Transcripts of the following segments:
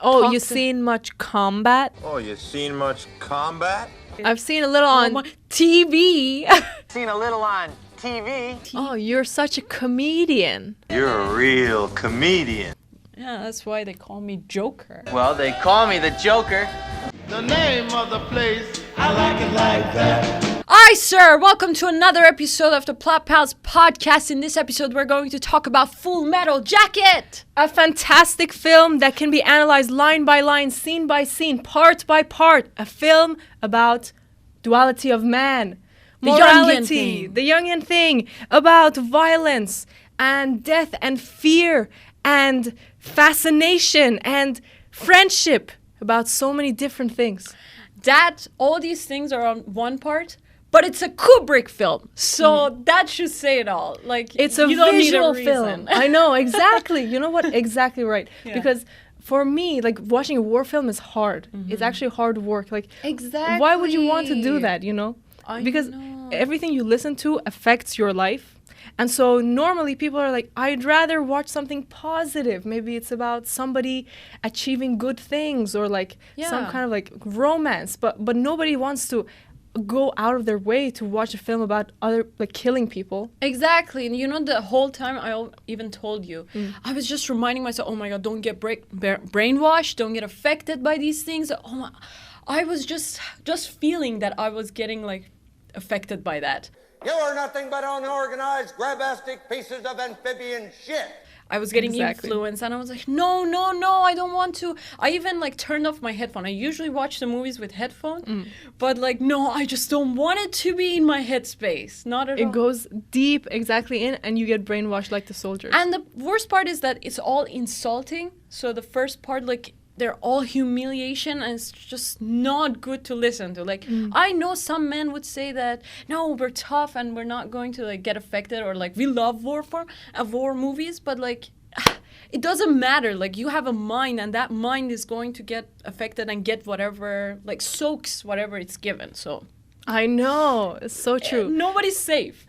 Oh, you seen much combat? Oh, you seen much combat? I've seen a little on TV. Seen a little on TV. Oh, you're such a comedian. You're a real comedian. Yeah, that's why they call me Joker. Well, they call me the Joker. The name of the place, I like it like that. Aye, sir! Welcome to another episode of the Plot Pals podcast. In this episode, we're going to talk about Full Metal Jacket! A fantastic film that can be analyzed line by line, scene by scene, part by part. A film about duality of man, morality, the Jungian thing, about violence and death and fear and fascination and friendship, about so many different things. All these things are on one part, but it's a Kubrick film, so that should say it all. Like, it's a you don't visual need a film. I know, exactly. You know what? Exactly right. Yeah. Because for me, like, watching a war film is hard. It's actually hard work. Like, Exactly. why would you want to do that, you know? I Because know. everything you listen to affects your life. And so normally people are like, I'd rather watch something positive. Maybe it's about somebody achieving good things or like some Yeah. kind of like romance. But nobody wants to go out of their way to watch a film about other like killing people. Exactly. And you know, the whole time even told you, I was just reminding myself, oh my God, don't get brainwashed, don't get affected by these things. Oh my, I was just feeling that I was getting like affected by that. You are nothing but unorganized, grabastic pieces of amphibian shit. I was getting Exactly. influenced and I was like, no, I don't want to. I even like turned off my headphone. I usually watch the movies with headphones, but like, no, I just don't want it to be in my headspace. Not at all. It goes deep exactly in and you get brainwashed like the soldiers. And the worst part is that it's all insulting. So the first part, like, they're all humiliation and it's just not good to listen to. Like, I know some men would say that, no, we're tough and we're not going to like get affected, or like we love war movies, but like it doesn't matter. Like, you have a mind and that mind is going to get affected and get whatever, like soaks whatever it's given. So I know, it's so true. nobody's safe.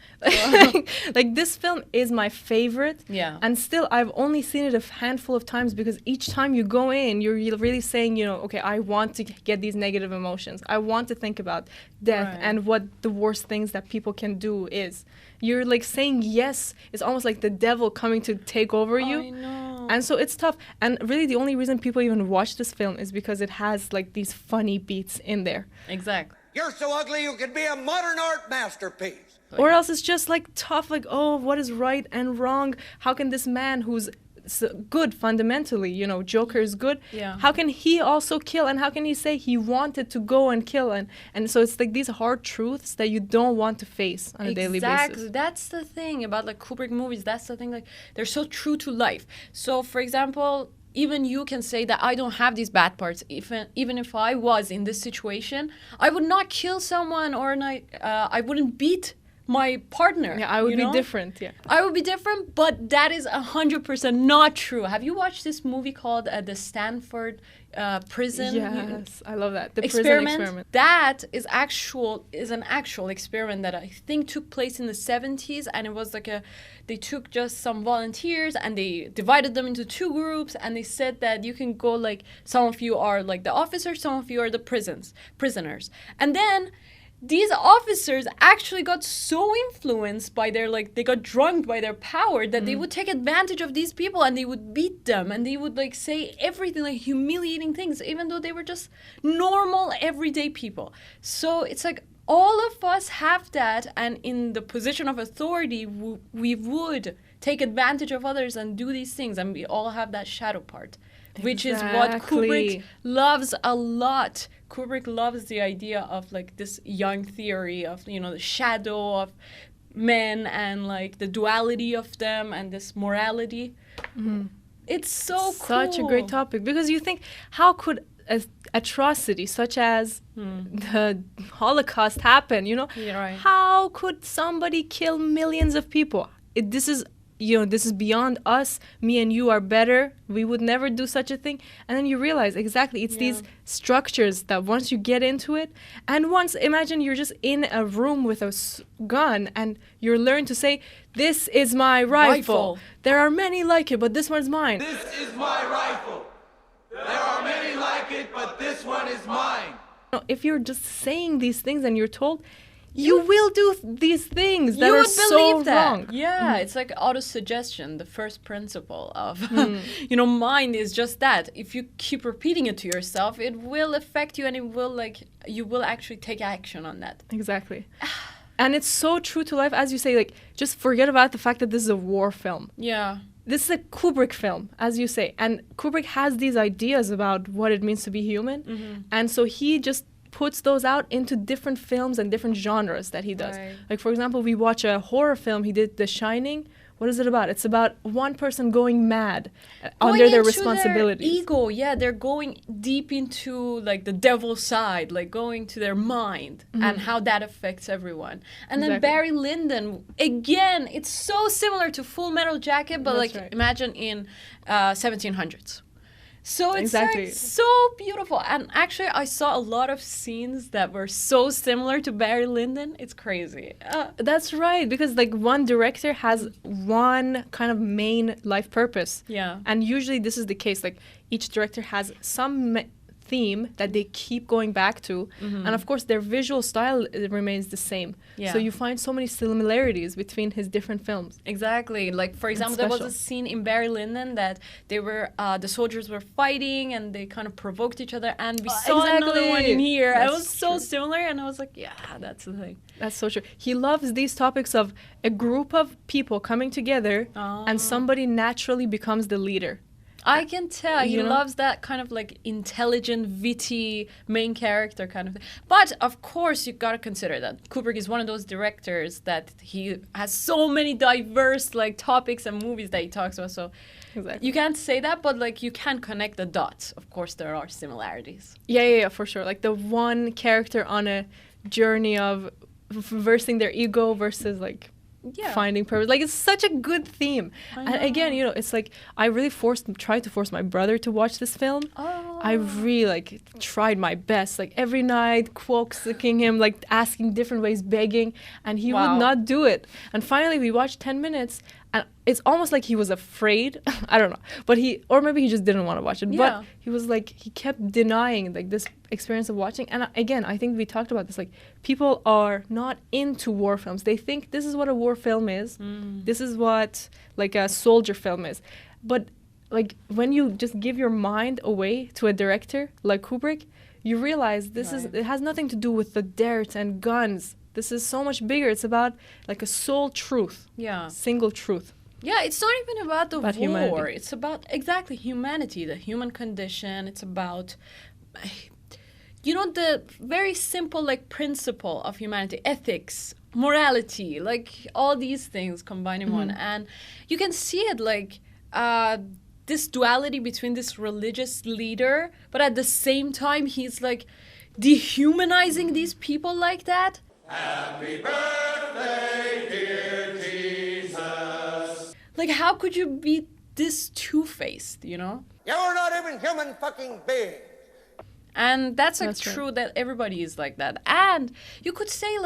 Like, this film is my favorite. Yeah. And still, I've only seen it a handful of times because each time you go in, you're really saying, you know, okay, I want to get these negative emotions. I want to think about death Right. and what the worst things that people can do is. You're like saying yes. It's almost like the devil coming to take over you. I know. And so it's tough. And really, the only reason people even watch this film is because it has like these funny beats in there. Exactly. You're so ugly you could be a modern art masterpiece. Or else it's just like tough, like, oh, what is right and wrong? How can this man who's good fundamentally, you know, Joker is good, Yeah. how can he also kill? And how can he say he wanted to go and kill? And so it's like these hard truths that you don't want to face on a daily Exactly. basis. That's the thing about like Kubrick movies. That's the thing. Like, they're so true to life. So, for example, even you can say that I don't have these bad parts. Even if I was in this situation, I would not kill someone, or I wouldn't beat my partner. Yeah, I would you be know? different, yeah. I would be different, but that is 100% not true. Have you watched this movie called the Stanford prison? Yes, I love that. The prison experiment. That is an actual experiment that I think took place in the 70s, and it was like they took just some volunteers and they divided them into two groups, and they said that you can go, like, some of you are like the officers, some of you are the prisoners. And then these officers actually got so influenced by they got drunk by their power that they would take advantage of these people and they would beat them and they would like say everything, like humiliating things, even though they were just normal, everyday people. So it's like all of us have that, and in the position of authority, we would take advantage of others and do these things, and we all have that shadow part. Which is what Kubrick Exactly. loves a lot. Kubrick loves the idea of like this young theory of, you know, the shadow of men and like the duality of them and this morality. It's so cool. Such a great topic, because you think, how could atrocity such as the Holocaust happen, you know? Yeah, right. How could somebody kill millions of people? This is beyond us. Me and you are better. We would never do such a thing. And then you realize, exactly, it's these structures that once you get into it, and once, imagine you're just in a room with a gun and you learn to say, this is my rifle. There are many like it, but this one's mine. This is my rifle. There There are many like it, but this one is mine. If you're just saying these things and you're told, you will do these things that You are would so believe that. wrong. Yeah, it's like auto-suggestion, the first principle of, mind is just that. If you keep repeating it to yourself, it will affect you and it will you will actually take action on that. Exactly. And it's so true to life, as you say, just forget about the fact that this is a war film. Yeah. This is a Kubrick film, as you say. And Kubrick has these ideas about what it means to be human. And so he just puts those out into different films and different genres that he does. Right. For example, we watch a horror film. He did The Shining. What is it about? It's about one person going mad under their responsibilities. Their ego, yeah, they're going deep into the devil side, going to their mind and how that affects everyone. And then Barry Lyndon, again, it's so similar to Full Metal Jacket, but That's right. imagine in 1700s. So it's Exactly. so beautiful. And actually, I saw a lot of scenes that were so similar to Barry Lyndon. It's crazy. That's right, because one director has one kind of main life purpose. Yeah. And usually this is the case. Each director has some theme that they keep going back to. And of course, their visual style remains the same. Yeah. So you find so many similarities between his different films. Exactly. For example, there was a scene in Barry Lyndon that they were the soldiers were fighting and they kind of provoked each other, and we saw another one in here. It was so similar, and I was like, yeah, that's the thing. That's so true. He loves these topics of a group of people coming together and somebody naturally becomes the leader. I can tell he You know? loves that kind of intelligent, witty main character kind of thing. But of course, you gotta consider that Kubrick is one of those directors that he has so many diverse topics and movies that he talks about. So Exactly. you can't say that, but you can connect the dots. Of course, there are similarities. Yeah, for sure. The one character on a journey of reversing their ego versus finding purpose. It's such a good theme. And again, it's I really tried to force my brother to watch this film. I really tried my best. Every night, coaxing him, asking different ways, begging, and he would not do it. And finally, we watched 10 minutes, and it's almost like he was afraid. I don't know, but or maybe he just didn't want to watch it. Yeah. But he was he kept denying this experience of watching. And again, I think we talked about this. People are not into war films. They think this is what a war film is. This is what a soldier film is. But when you just give your mind away to a director like Kubrick, you realize it has nothing to do with the dirt and guns. This is so much bigger. It's about a soul truth. Yeah. Single truth. Yeah, it's not even about the About war. humanity. It's about exactly humanity, the human condition. It's about, the very simple principle of humanity, ethics, morality, all these things combined in one. And you can see it this duality between this religious leader, but at the same time he's dehumanizing these people like that. Happy birthday, dear Jesus. How could you be this two-faced, You're not even human fucking beings. And that's That's true right. that everybody is like that. And you could say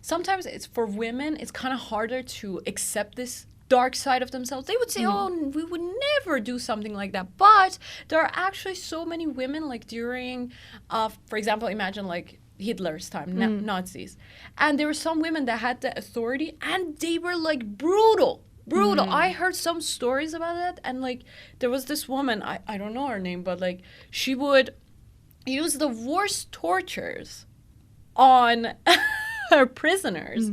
sometimes it's for women, it's kind of harder to accept this dark side of themselves. They would say, oh, we would never do something like that. But there are actually so many women during, for example, imagine Hitler's time, Nazis. And there were some women that had the authority and they were brutal. I heard some stories about that, and there was this woman, I don't know her name, but she would use the worst tortures on her prisoners.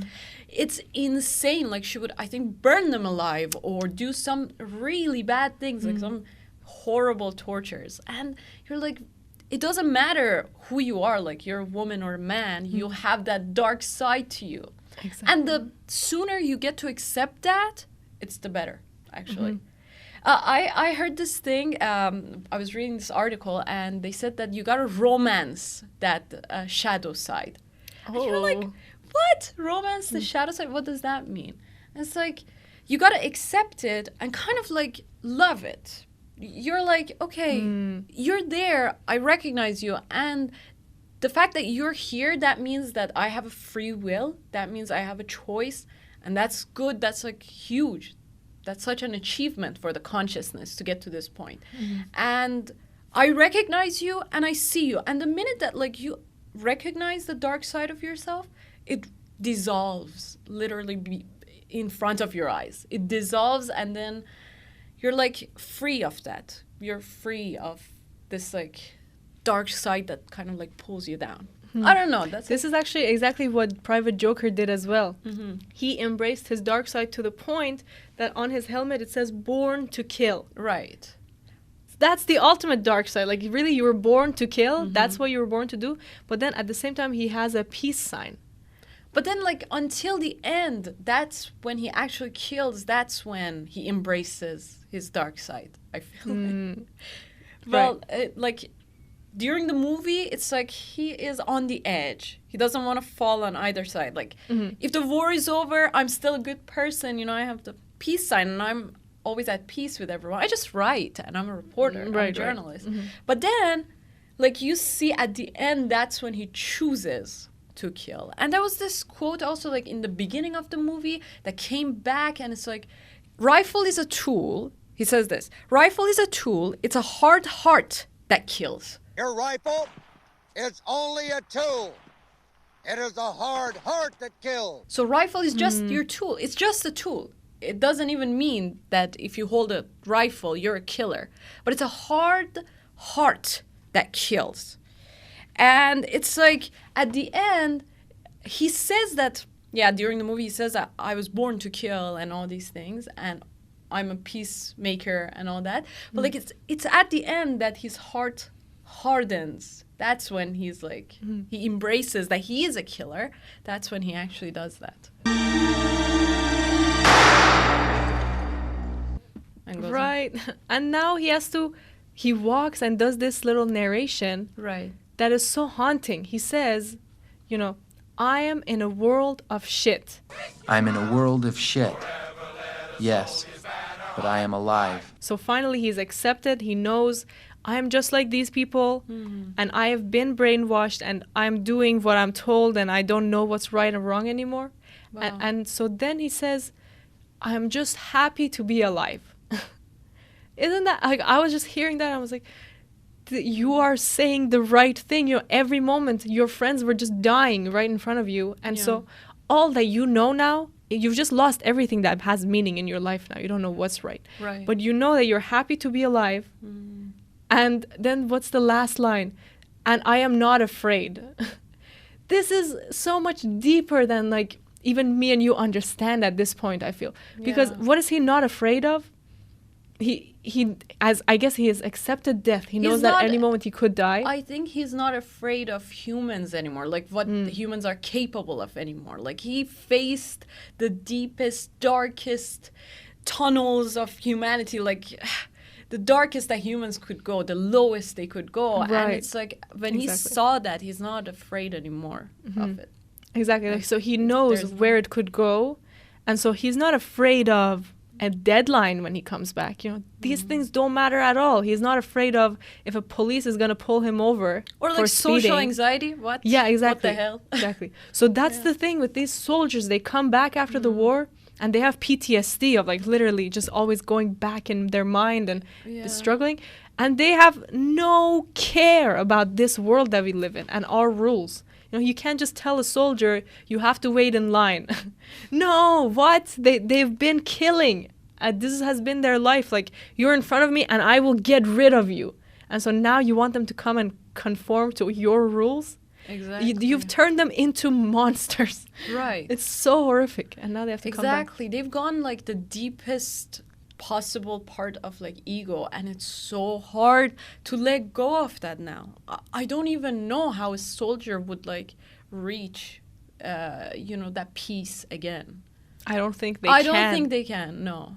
It's insane. She would, I think, burn them alive or do some really bad things, some horrible tortures. And you're it doesn't matter who you are, you're a woman or a man, you have that dark side to you. Exactly. And the sooner you get to accept that, it's the better, actually. I heard this thing, I was reading this article, and they said that you gotta romance that shadow side. And you're what? Romance the shadow side? What does that mean? And it's you gotta accept it and kind of love it. You're okay, you're there, I recognize you, and the fact that you're here, that means that I have a free will, that means I have a choice, and that's good, that's huge. That's such an achievement for the consciousness to get to this point. And I recognize you and I see you. And the minute that like you recognize the dark side of yourself, it dissolves literally in front of your eyes. It dissolves, and then you're like free of that. You're free of this like dark side that kind of like pulls you down. I don't know. This is actually exactly what Private Joker did as well. He embraced his dark side to the point that on his helmet it says "Born to Kill." right. That's the ultimate dark side. Like, really, you were born to kill. That's what you were born to do. But then at the same time, he has a peace sign. But then, like, until the end, that's when he actually kills. That's when he embraces his dark side, I feel like. Well, like, during the movie, it's like he is on the edge. He doesn't want to fall on either side. Like, if the war is over, I'm still a good person. You know, I have the peace sign, and I'm always at peace with everyone. I just write, and I'm a reporter, I'm a journalist. But then, like, you see at the end, that's when he chooses to kill. And there was this quote also, like, in the beginning of the movie that came back, and it's like, rifle is a tool. He says this, rifle is a tool. It's a hard heart that kills. Your rifle is only a tool. It is a hard heart that kills. So rifle is just your tool. It's just a tool. It doesn't even mean that if you hold a rifle, you're a killer. But it's a hard heart that kills. And it's like, at the end, he says that, yeah, during the movie, he says that I was born to kill and all these things, and I'm a peacemaker and all that. But like, it's at the end that his heart hardens. That's when he's like, he embraces that he is a killer. That's when he actually does that. Right. And now he walks and does this little narration. Right. That is so haunting. He says, you know, I am in a world of shit. I'm in a world of shit. Yes, but I am alive. So finally he's accepted. He knows I am just like these people, and I have been brainwashed, and I'm doing what I'm told, and I don't know what's right and wrong anymore. Wow. And so then he says, I'm just happy to be alive. Isn't that, like, I was just hearing that, I was like, you are saying the right thing. You know, every moment your friends were just dying right in front of you. And so all that you know now, you've just lost everything that has meaning in your life now. You don't know what's right. Right. But you know that you're happy to be alive. And then what's the last line? And I am not afraid. This is so much deeper than, like, even me and you understand at this point, I feel. Because what is he not afraid of? I guess he has accepted death. He knows that at any moment he could die. I think he's not afraid of humans anymore, like what humans are capable of anymore. Like, he faced the deepest, darkest tunnels of humanity, like the darkest that humans could go, the lowest they could go. Right. And it's like, when he saw that, he's not afraid anymore of it. Exactly. Like, so he knows where it could go. And so he's not afraid of a deadline when he comes back. You know, these things don't matter at all. He's not afraid of if a police is going to pull him over or like for social speeding. anxiety. What? Yeah, exactly. What the hell? Exactly. So that's the thing with these soldiers. They come back after the war and they have PTSD of, like, literally just always going back in their mind and struggling. And they have no care about this world that we live in and our rules. You know, you can't just tell a soldier, you have to wait in line. No, what? They've been killing. This has been their life. Like, you're in front of me and I will get rid of you. And so now you want them to come and conform to your rules? Exactly. You've turned them into monsters. Right. It's so horrific. And now they have to come back. Exactly. They've gone, like, the deepest possible part of, like, ego, and it's so hard to let go of that now. I don't even know how a soldier would, like, reach that peace again. I don't think they can. I don't think they can, no.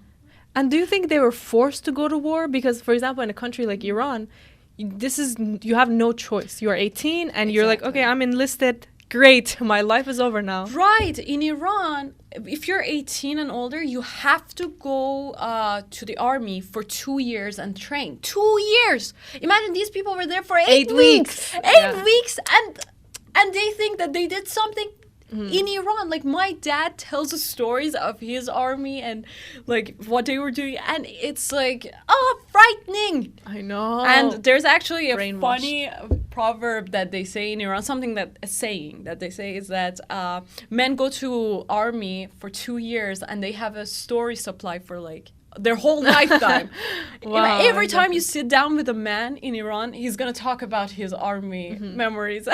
And do you think they were forced to go to war? Because, for example, in a country like Iran, you have no choice. You are 18 and you're like, okay, I'm enlisted. Great, my life is over now. Right. In Iran, if you're 18 and older, you have to go to the army for 2 years and train. 2 years! Imagine these people were there for 8 weeks. 8 weeks, and they think that they did something in Iran. Like, my dad tells us stories of his army and, like, what they were doing, and it's like, oh, frightening. I know. And there's actually a Brainwashed. funny proverb that they say in Iran, a saying that they say is that men go to army for 2 years and they have a story supply for like their whole lifetime. Wow, Every time you sit down with a man in Iran, he's gonna talk about his army memories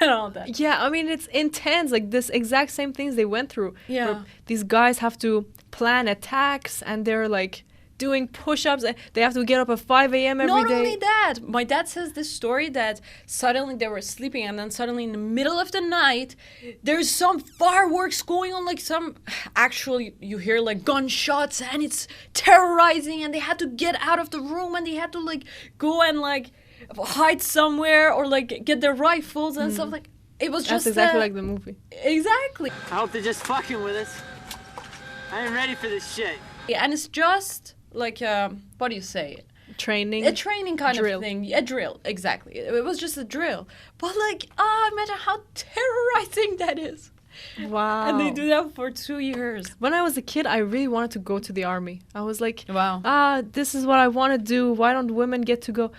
and all that. Yeah, I mean, it's intense. Like, this exact same things they went through. Yeah. Where these guys have to plan attacks, and they're, like, doing push-ups. And they have to get up at 5 a.m. every Not day. only that, my dad says this story that suddenly they were sleeping and then suddenly in the middle of the night, there's some fireworks going on, like some, actually you hear like gunshots and it's terrorizing and they had to get out of the room and they had to like go and like hide somewhere or like get their rifles and stuff like. It was That's just exactly like the movie. Exactly. I hope they're just fucking with us. I ain't ready for this shit. And it's just like what do you say? Training. A training kind Drill. of thing. A drill, exactly. It was just a drill. But like, imagine how terrorizing that is. Wow. And they do that for 2 years. When I was a kid, I really wanted to go to the army. I was like, Wow. this is what I want to do. Why don't women get to go?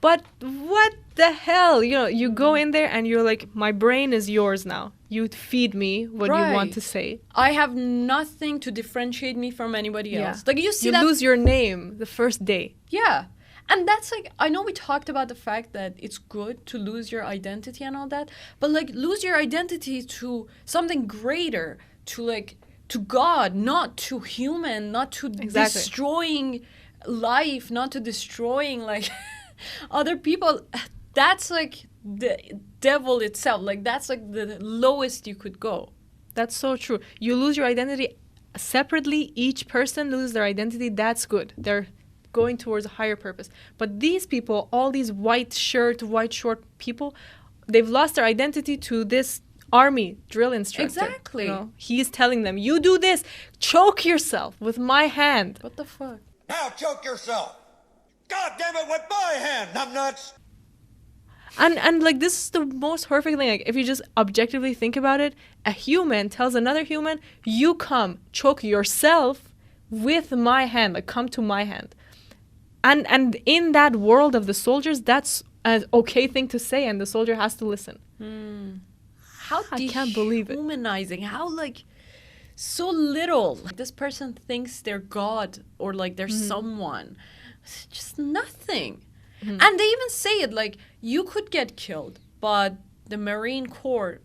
But what the hell? You know, you go in there and you're like, my brain is yours now. You feed me what you want Right. to say. I have nothing to differentiate me from anybody Yeah. else. Like you see You that. lose your name the first day. Yeah. And that's like, I know we talked about the fact that it's good to lose your identity and all that, but like lose your identity to something greater, to like, to God, not to human, not to Exactly. destroying life, not to destroying like other people. That's like the devil itself. Like that's like the lowest you could go. That's so true. You lose your identity separately. Each person loses their identity. That's good. They're going towards a higher purpose. But these people, all these white shirt, white short people, they've lost their identity to this army drill instructor. Exactly. You know? He's telling them, you do this, choke yourself with my hand. What the fuck? Now choke yourself. God damn it, with my hand, numbnuts. And like, this is the most horrific thing. Like, if you just objectively think about it, a human tells another human, you come choke yourself with my hand, like come to my hand. And in that world of the soldiers, that's an okay thing to say, and the soldier has to listen. How I can't believe it. dehumanizing. How like so little. Like, this person thinks they're God or like they're someone. It's just nothing. And they even say it like you could get killed, but the Marine Corps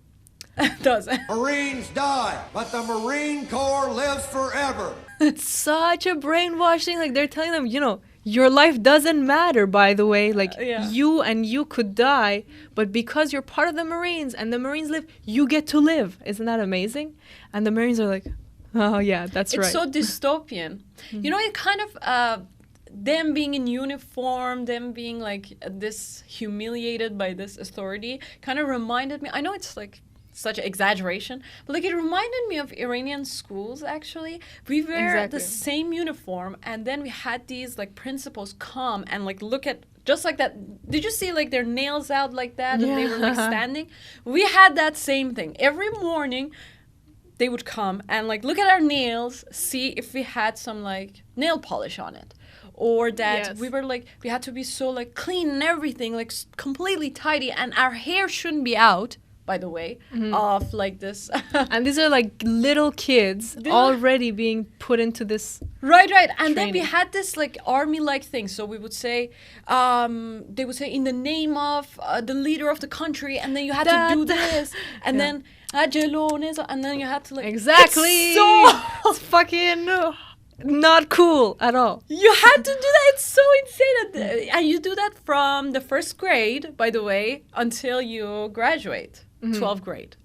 doesn't. Marines die, but the Marine Corps lives forever. It's such a brainwashing. Like, they're telling them, you know, your life doesn't matter, by the way. Like, Yeah. you could die, but because you're part of the Marines and the Marines live, you get to live. Isn't that amazing? And the Marines are like, oh, yeah, that's It's right. so dystopian. You know, it kind of them being in uniform, them being like this humiliated by this authority kind of reminded me. I know it's like such an exaggeration, but like it reminded me of Iranian schools actually. We wear Exactly. the same uniform and then we had these like principals come and like look at just like that. Did you see like their nails out like that and they were like standing? We had that same thing. Every morning they would come and like look at our nails, see if we had some like nail polish on it. Or that Yes. we were like, we had to be so like clean and everything, like completely tidy. And our hair shouldn't be out, by the way, of like this. And these are like little kids already being put into this. Right. And then we Training. had this like army-like thing. So we would say, they would say in the name of the leader of the country. And then you had to do this. And then, and then you had to like. Exactly. It's It's fucking not cool at all. You had to do that. It's so insane. And you do that from the first grade, by the way, until you graduate, 12th grade.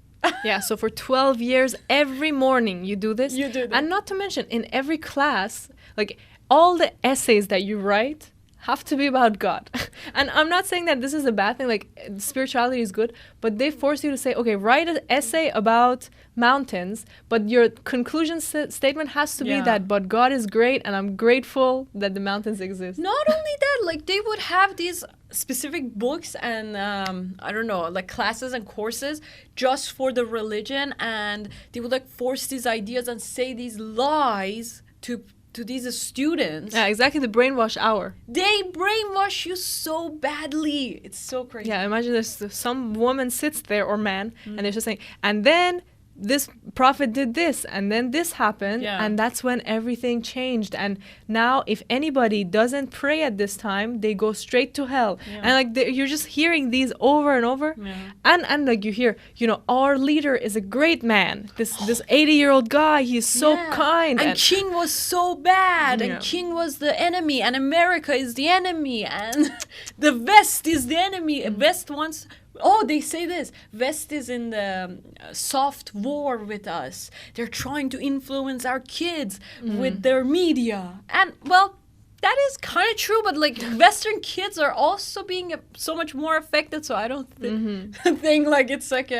Yeah, so for 12 years, every morning you do this. You do that. And not to mention, in every class, like, all the essays that you write have to be about God. And I'm not saying that this is a bad thing, like, spirituality is good, but they force you to say, okay, write an essay about mountains, but your conclusion statement has to be Yeah. that, but God is great, and I'm grateful that the mountains exist. Not only that, like they would have these specific books and I don't know, like classes and courses just for the religion, and they would like force these ideas and say these lies to to these students. Yeah, exactly, the brainwash hour. They brainwash you so badly. It's so crazy. Yeah, imagine there's some woman sits there, or man, and they're just saying, and then this prophet did this, and then this happened, and that's when everything changed. And now, if anybody doesn't pray at this time, they go straight to hell. And like you're just hearing these over and over, and like you hear, you know, our leader is a great man. This 80-year-old guy, he's so kind. And King was so bad, and King was the enemy, and America is the enemy, and the West is the enemy. West wants. Oh, they say this. West is in the soft war with us. They're trying to influence our kids with their media. And, well, that is kind of true, but, like, Western kids are also being so much more affected, so I don't think, like, it's like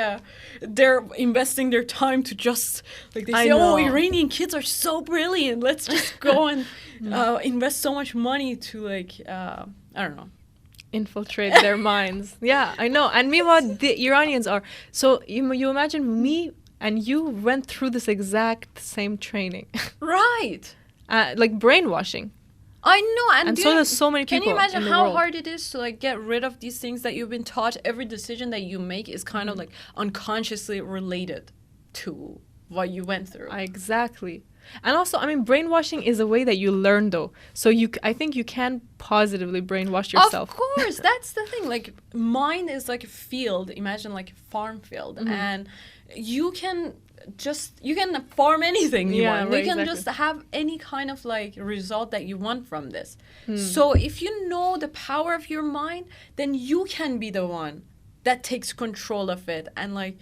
they're investing their time to just, like, they say, oh, Iranian kids are so brilliant. Let's just go and invest so much money to, like, I don't know. Infiltrate their minds. Yeah, I know. And meanwhile, the Iranians are. So you imagine me and you went through this exact same training. Right. Like brainwashing. I know. And so there's so many people. Can you imagine in the how world. hard it is to like get rid of these things that you've been taught? Every decision that you make is kind of like unconsciously related to what you went through. Exactly. And also, I mean, brainwashing is a way that you learn, though. So I think you can positively brainwash yourself. Of course, that's the thing. Like, mind is like a field. Imagine like a farm field, and you can farm anything you want. Right, you can exactly. just have any kind of like result that you want from this. So if you know the power of your mind, then you can be the one that takes control of it. And like,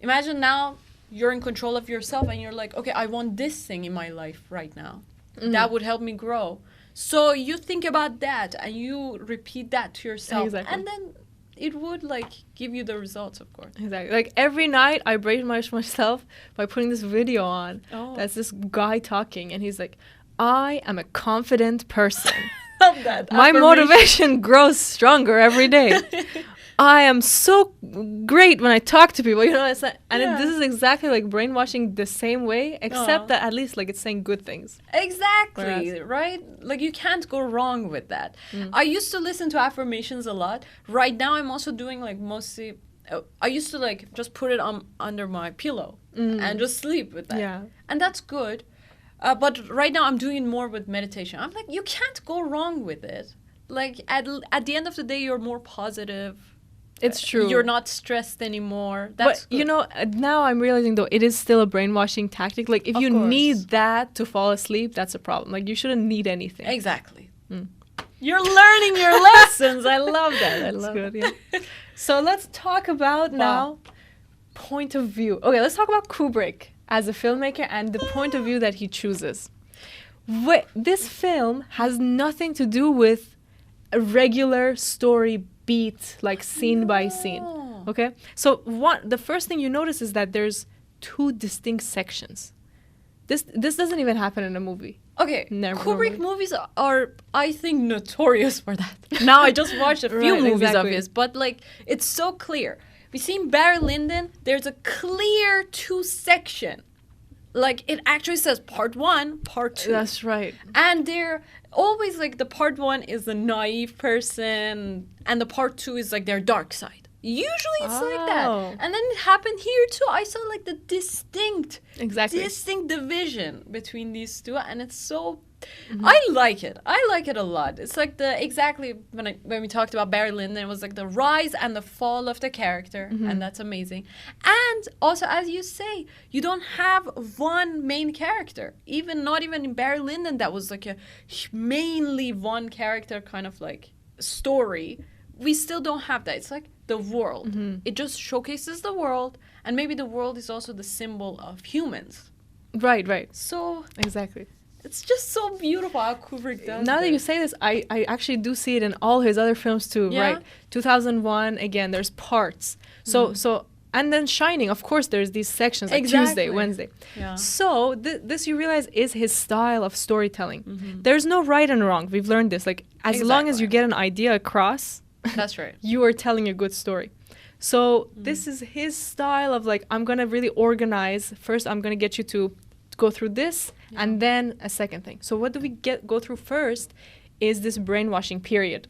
imagine now. You're in control of yourself and you're like, okay, I want this thing in my life right now. That would help me grow. So you think about that and you repeat that to yourself. Exactly. And then it would like give you the results, of course. Exactly. Like every night I brainwash myself by putting this video on. That's this guy talking and he's like, I am a confident person. Love that. My motivation grows stronger every day. I am so great when I talk to people, you know. It's like, and this is exactly like brainwashing the same way, except that at least like it's saying good things. Exactly, right? Like you can't go wrong with that. I used to listen to affirmations a lot. Right now, I'm also doing like mostly. I used to like just put it under my pillow and just sleep with that. Yeah, and that's good. But right now, I'm doing it more with meditation. I'm like, you can't go wrong with it. Like at the end of the day, you're more positive. It's true. You're not stressed anymore. That's but, you know, now I'm realizing, though, it is still a brainwashing tactic. Like, if you need that to fall asleep, that's a problem. Like, you shouldn't need anything. Exactly. You're learning your lessons. I love that. I love good, yeah. So let's talk about now point of view. Okay, let's talk about Kubrick as a filmmaker and the point of view that he chooses. This film has nothing to do with a regular story beat, like scene by scene. Okay, so the first thing you notice is that there's two distinct sections. This doesn't even happen in a movie. Okay, Kubrick movies are, I think, notorious for that. Now I just watched a few movies of his, but like it's so clear. We see in Barry Lyndon, there's a clear two section. Like it actually says part 1, part 2. That's right. And they're always like the part 1 is the naive person and the part 2 is like their dark side. Usually it's like that. And then it happened here too. I saw like the distinct division between these two, and it's so I like it. I like it a lot. It's like when we talked about Barry Lyndon, it was like the rise and the fall of the character, and that's amazing. And also, as you say, you don't have one main character. Not even in Barry Lyndon, that was like a mainly one character kind of like story. We still don't have that. It's like the world. It just showcases the world, and maybe the world is also the symbol of humans. Right. So exactly. It's just so beautiful how Kubrick does Now that you say this, I actually do see it in all his other films too, right? 2001, again, there's parts. So and then Shining, of course, there's these sections like Tuesday, Wednesday. Yeah. So this you realize is his style of storytelling. There's no right and wrong. We've learned this. Like as long as you get an idea across, that's right. You are telling a good story. So this is his style of like, I'm gonna really organize. First, I'm gonna get you to go through this, and then a second thing. So what do we go through first is this brainwashing period.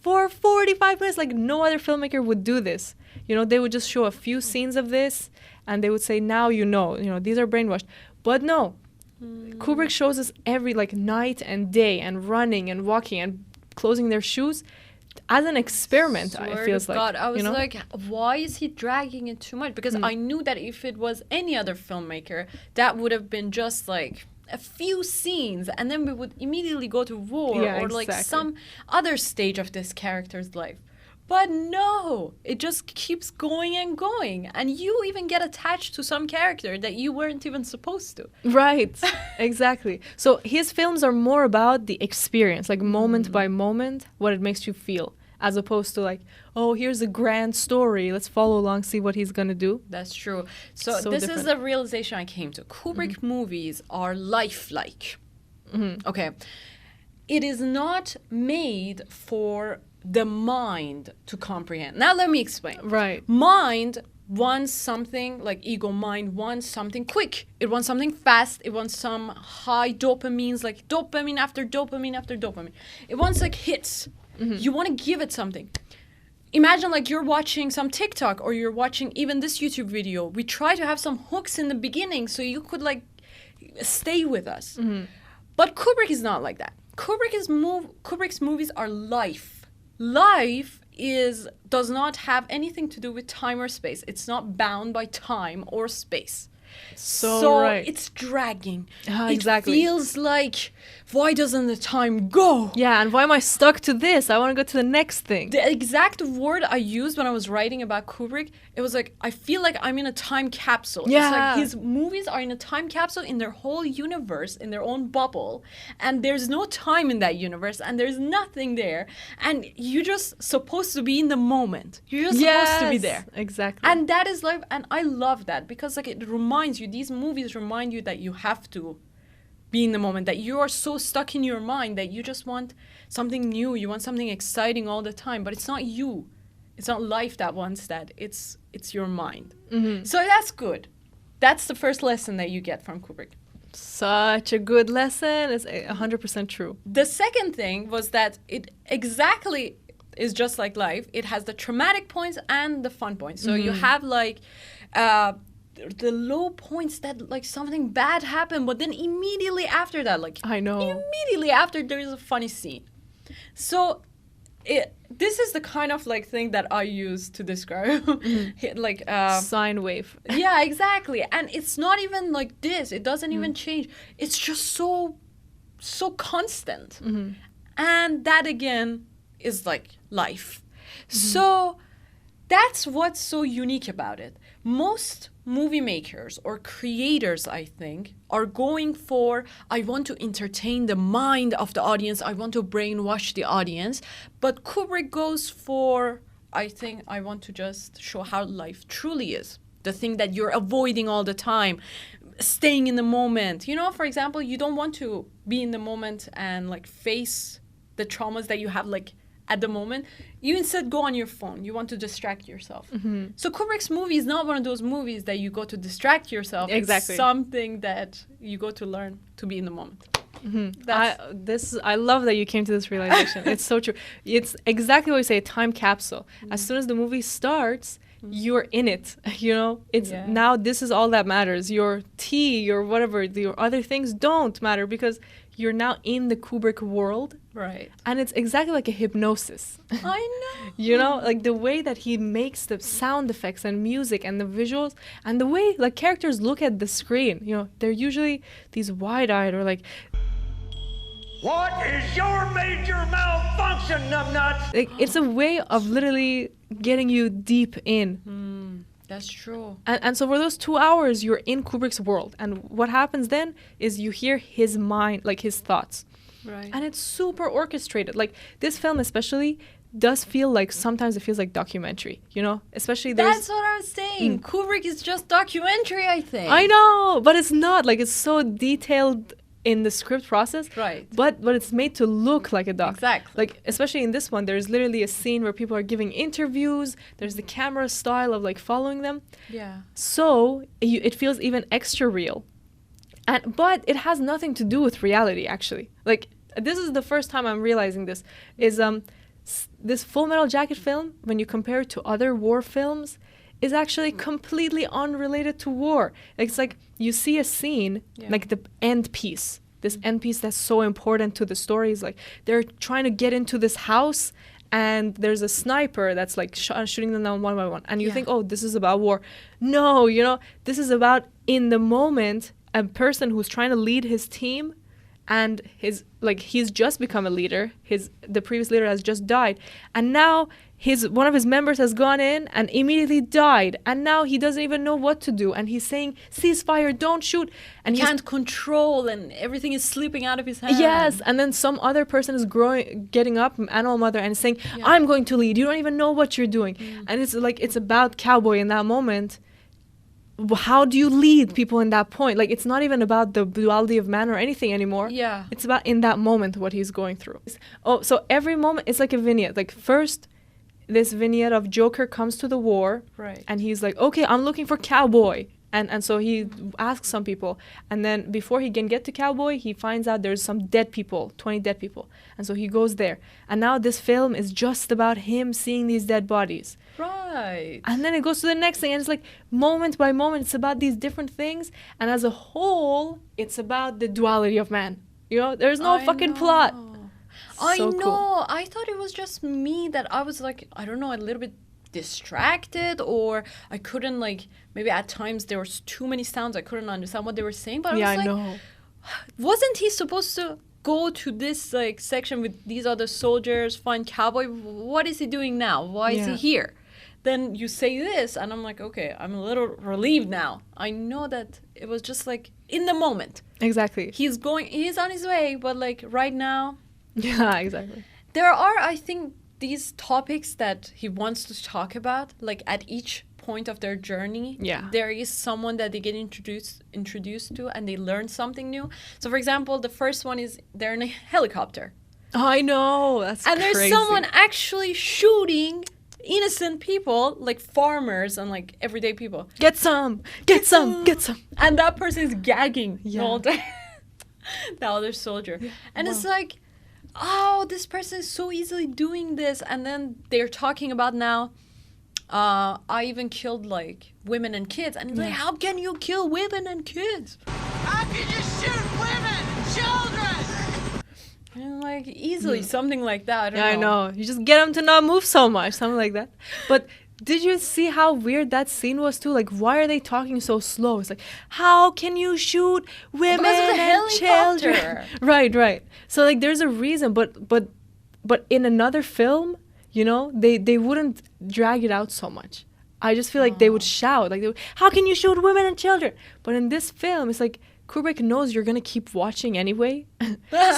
For 45 minutes, like no other filmmaker would do this. You know, they would just show a few scenes of this and they would say, now you know, these are brainwashed. But no, Kubrick shows us every like night and day and running and walking and closing their shoes as an experiment. It feels like. God, I was like, why is he dragging it too much? Because I knew that if it was any other filmmaker, that would have been just like a few scenes and then we would immediately go to war or like some other stage of this character's life. But no, it just keeps going and going. And you even get attached to some character that you weren't even supposed to. Right, exactly. So his films are more about the experience, like moment by moment, what it makes you feel, as opposed to like, oh, here's a grand story. Let's follow along, see what he's going to do. That's true. So this different. Is the realization I came to. Kubrick movies are lifelike. Okay. It is not made for the mind to comprehend. Now let me explain. Right. Mind wants something, like ego mind wants something quick. It wants something fast. It wants some high dopamines, like dopamine after dopamine after dopamine. It wants like hits. You want to give it something. Imagine like you're watching some TikTok or you're watching even this YouTube video. We try to have some hooks in the beginning so you could like stay with us. But Kubrick is not like that. Kubrick's movies are life. Life does not have anything to do with time or space. It's not bound by time or space. So right. It's dragging. Exactly. It feels like, why doesn't the time go? Yeah, and why am I stuck to this? I want to go to the next thing. The exact word I used when I was writing about Kubrick, it was like, I feel like I'm in a time capsule. Yeah. It's like his movies are in a time capsule in their whole universe, in their own bubble. And there's no time in that universe, and there's nothing there. And you're just supposed to be in the moment. You're just supposed to be there. Exactly. And that is life, and I love that because like it reminds you, these movies remind you that you have to be in the moment, that you are so stuck in your mind that you just want something new, you want something exciting all the time, but it's not you. It's not life that wants that. It's your mind. So that's good. That's the first lesson that you get from Kubrick. Such a good lesson. It's 100% true. The second thing was that it exactly is just like life. It has the traumatic points and the fun points. So you have like the low points that like something bad happened, but then immediately after that, like I know. Immediately after there is a funny scene. So this is the kind of like thing that I use to describe like sine wave. Yeah, exactly. And it's not even like this. It doesn't even change. It's just so constant. And that again is like life. So that's what's so unique about it. Most movie makers or creators, I think, are going for, I want to entertain the mind of the audience, I want to brainwash the audience. But Kubrick goes for, I think, I want to just show how life truly is. The thing that you're avoiding all the time, staying in the moment. You know, for example, you don't want to be in the moment and like face the traumas that you have like at the moment. You instead go on your phone. You want to distract yourself. So Kubrick's movie is not one of those movies that you go to distract yourself. Exactly. It's something that you go to learn to be in the moment. I love that you came to this realization. It's so true. It's exactly what you say, a time capsule. As soon as the movie starts, you're in it. You know, it's now this is all that matters. Your tea, your whatever, your other things don't matter because you're now in the Kubrick world. Right. And it's exactly like a hypnosis. I know. You know, like the way that he makes the sound effects and music and the visuals and the way like characters look at the screen. You know, they're usually these wide-eyed or like, What is your major malfunction, numbnuts? like it's a way of literally getting you deep in. That's true. And so for those 2 hours, you're in Kubrick's world. And what happens then is you hear his mind, like his thoughts. Right. And it's super orchestrated. Like this film especially does feel like, sometimes it feels like documentary, you know? Especially That's what I was saying. Kubrick is just documentary, I think. I know, but it's not. Like it's so detailed in the script process. Right. But it's made to look like a doc. Exactly. Like, especially in this one, there's literally a scene where people are giving interviews. There's the camera style of like following them. Yeah. So it feels even extra real. But it has nothing to do with reality, actually. Like, this is the first time I'm realizing this, is this Full Metal Jacket film, when you compare it to other war films, is actually completely unrelated to war. It's like you see a scene, like the end piece, this end piece that's so important to the story. Is like they're trying to get into this house, and there's a sniper that's like shooting them down one by one. And you think, oh, this is about war. No, this is about, in the moment, a person who's trying to lead his team, and he's just become a leader. The previous leader has just died, and now one of his members has gone in and immediately died, and now he doesn't even know what to do, and he's saying, ceasefire, don't shoot, and he can't control, and everything is slipping out of his hand. Yes, and then some other person is getting up, animal mother, and saying, I'm going to lead, you don't even know what you're doing. And it's like, it's about Cowboy in that moment. How do you lead people in that point? Like, it's not even about the duality of man or anything anymore. Yeah. It's about, in that moment, what he's going through. Oh, so every moment, it's like a vignette. Like, first, this vignette of Joker comes to the war. Right. And he's like, okay, I'm looking for Cowboy. And so he asks some people. And then before he can get to Cowboy, he finds out there's some dead people, 20 dead people. And so he goes there. And now this film is just about him seeing these dead bodies. Right. And then it goes to the next thing, and it's like moment by moment, it's about these different things, and as a whole, it's about the duality of man. There's no fucking plot. I know. Cool. I thought it was just me that I was like, I don't know, a little bit distracted, or I couldn't, like, maybe at times there was too many sounds, I couldn't understand what they were saying, but I was like, wasn't he supposed to go to this like section with these other soldiers, find Cowboy? What is he doing now? Why is he here? Then you say this, and I'm like, okay, I'm a little relieved now. I know that it was just like in the moment. Exactly. He's on his way, but like right now. Yeah, exactly. There are, I think, these topics that he wants to talk about, like at each point of their journey. Yeah. There is someone that they get introduced to, and they learn something new. So, for example, the first one is they're in a helicopter. Oh, I know. That's and crazy. There's someone actually shooting innocent people, like farmers and like everyday people. Get some. And that person is gagging the whole time. The other soldier. Yeah. And it's like, oh, this person is so easily doing this. And then they're talking about now, I even killed like women and kids. And it's like, how can you kill women and kids? How can you shoot women, children? And like easily something like that. I know. You just get them to not move so much, something like that. But did you see how weird that scene was too? Like, why are they talking so slow? It's like, how can you shoot women and children? Right. So like, there's a reason, but in another film, they wouldn't drag it out so much. I just feel like they would shout, like, how can you shoot women and children? But in this film, it's like, Kubrick knows you're gonna keep watching anyway,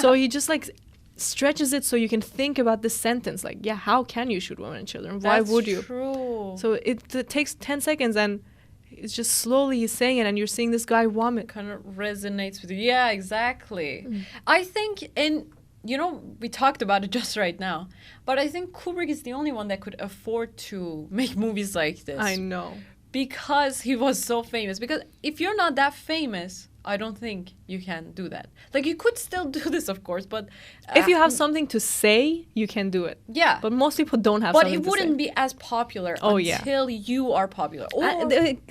so he just like stretches it so you can think about the sentence. Like, how can you shoot women and children? Why would you? True. So it takes 10 seconds, and it's just slowly he's saying it, and you're seeing this guy vomit. Kind of resonates with you. Yeah, exactly. I think, and we talked about it just right now, but I think Kubrick is the only one that could afford to make movies like this. I know. Because he was so famous. Because if you're not that famous, I don't think you can do that. Like, you could still do this, of course, but... if you have something to say, you can do it. Yeah. But most people don't have something to say. But it wouldn't be as popular until you are popular.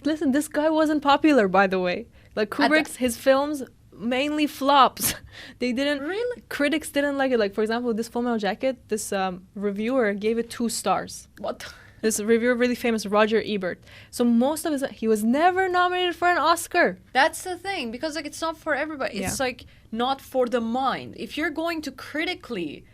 Listen, this guy wasn't popular, by the way. Like, his films mainly flops. They didn't... Really? Critics didn't like it. Like, for example, this Full Metal Jacket, this reviewer gave it 2 stars. What? This reviewer, really famous, Roger Ebert. So most of he was never nominated for an Oscar. That's the thing, because like it's not for everybody. It's like not for the mind. If you're going to critically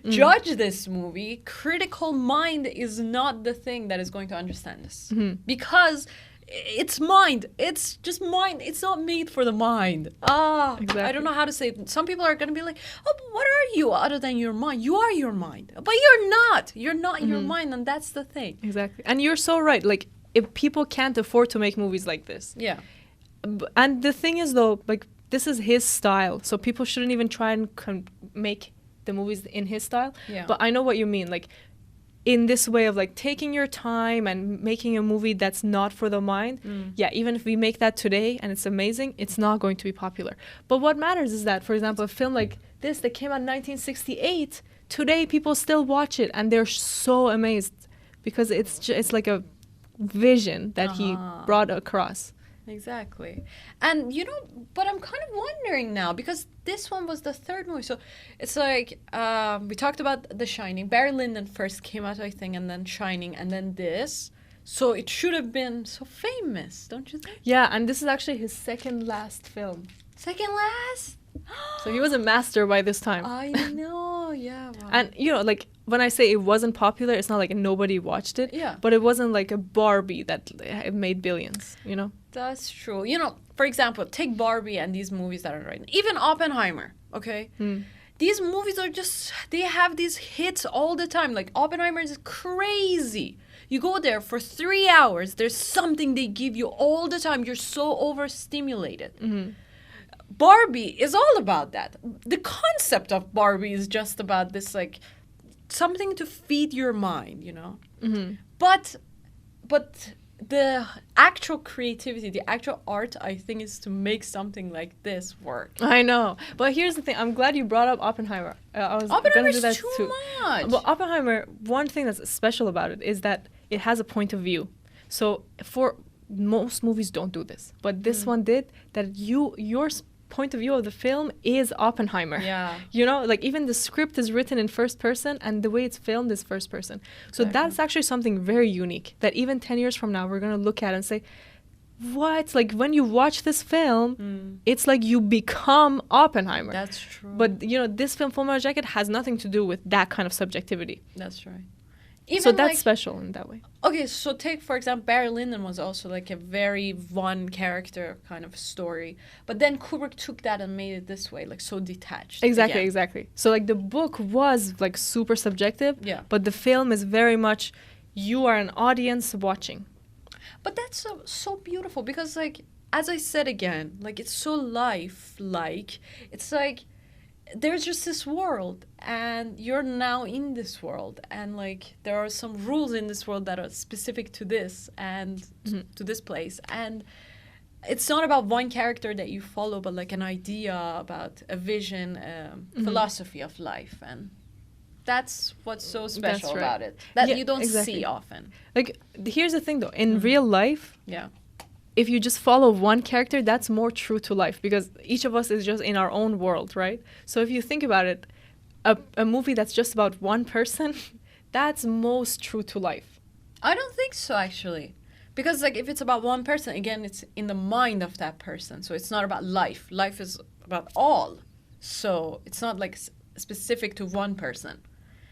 judge this movie, critical mind is not the thing that is going to understand this. Because it's mind. It's just mind. It's not made for the mind. Exactly. I don't know how to say it. Some people are going to be like, oh, but what are you other than your mind? You are your mind. But you're not. You're not your mind, and that's the thing. Exactly. And you're so right. Like, if people can't afford to make movies like this. Yeah. And the thing is, though, like, this is his style. So people shouldn't even try and make the movies in his style. Yeah. But I know what you mean. Like, in this way of like taking your time and making a movie that's not for the mind, yeah, even if we make that today and it's amazing, it's not going to be popular. But what matters is that, for example, a film like this that came out in 1968, today people still watch it and they're so amazed because it's like a vision that he brought across. Exactly. And but I'm kind of wondering now, because this one was the third movie. So it's like, we talked about The Shining. Barry Lyndon first came out, I think, and then Shining, and then this. So it should have been so famous, don't you think? Yeah, and this is actually his second last film. Second last? So he was a master by this time. I know, yeah. Wow. And, like, when I say it wasn't popular, it's not like nobody watched it. Yeah. But it wasn't like a Barbie that it made billions, That's true. For example, take Barbie and these movies that are right now. Even Oppenheimer, okay? These movies are just, they have these hits all the time. Like, Oppenheimer is crazy. You go there for 3 hours, there's something they give you all the time. You're so overstimulated. Barbie is all about that. The concept of Barbie is just about this, like, something to feed your mind, But the actual creativity, the actual art, I think, is to make something like this work. I know. But here's the thing. I'm glad you brought up Oppenheimer. I was going to do that too too. much. Well, Oppenheimer, one thing that's special about it is that it has a point of view. So for most movies don't do this. But this one did, that your point of view of the film is Oppenheimer. Yeah. Like even the script is written in first person and the way it's filmed is first person. So that's actually something very unique that even 10 years from now we're going to look at and say, what? Like when you watch this film, it's like you become Oppenheimer. That's true. But this film, Full Metal Jacket, has nothing to do with that kind of subjectivity. That's right. So that's special in that way. Okay, so take, for example, Barry Lyndon was also like a very one character kind of story. But then Kubrick took that and made it this way, like so detached. Exactly. So like the book was like super subjective, but the film is very much, you are an audience watching. But that's so beautiful because, like, as I said again, like it's so life-like. It's like there's just this world and you're now in this world, and like there are some rules in this world that are specific to this and to this place, and it's not about one character that you follow, but like an idea about a vision, philosophy of life. And that's what's so special about it that you don't see often. Like here's the thing though, in real life, yeah, if you just follow one character, that's more true to life because each of us is just in our own world, right? So if you think about it, a movie that's just about one person, that's most true to life. I don't think so, actually. Because like if it's about one person, again, it's in the mind of that person. So it's not about life. Life is about all. So it's not like specific to one person.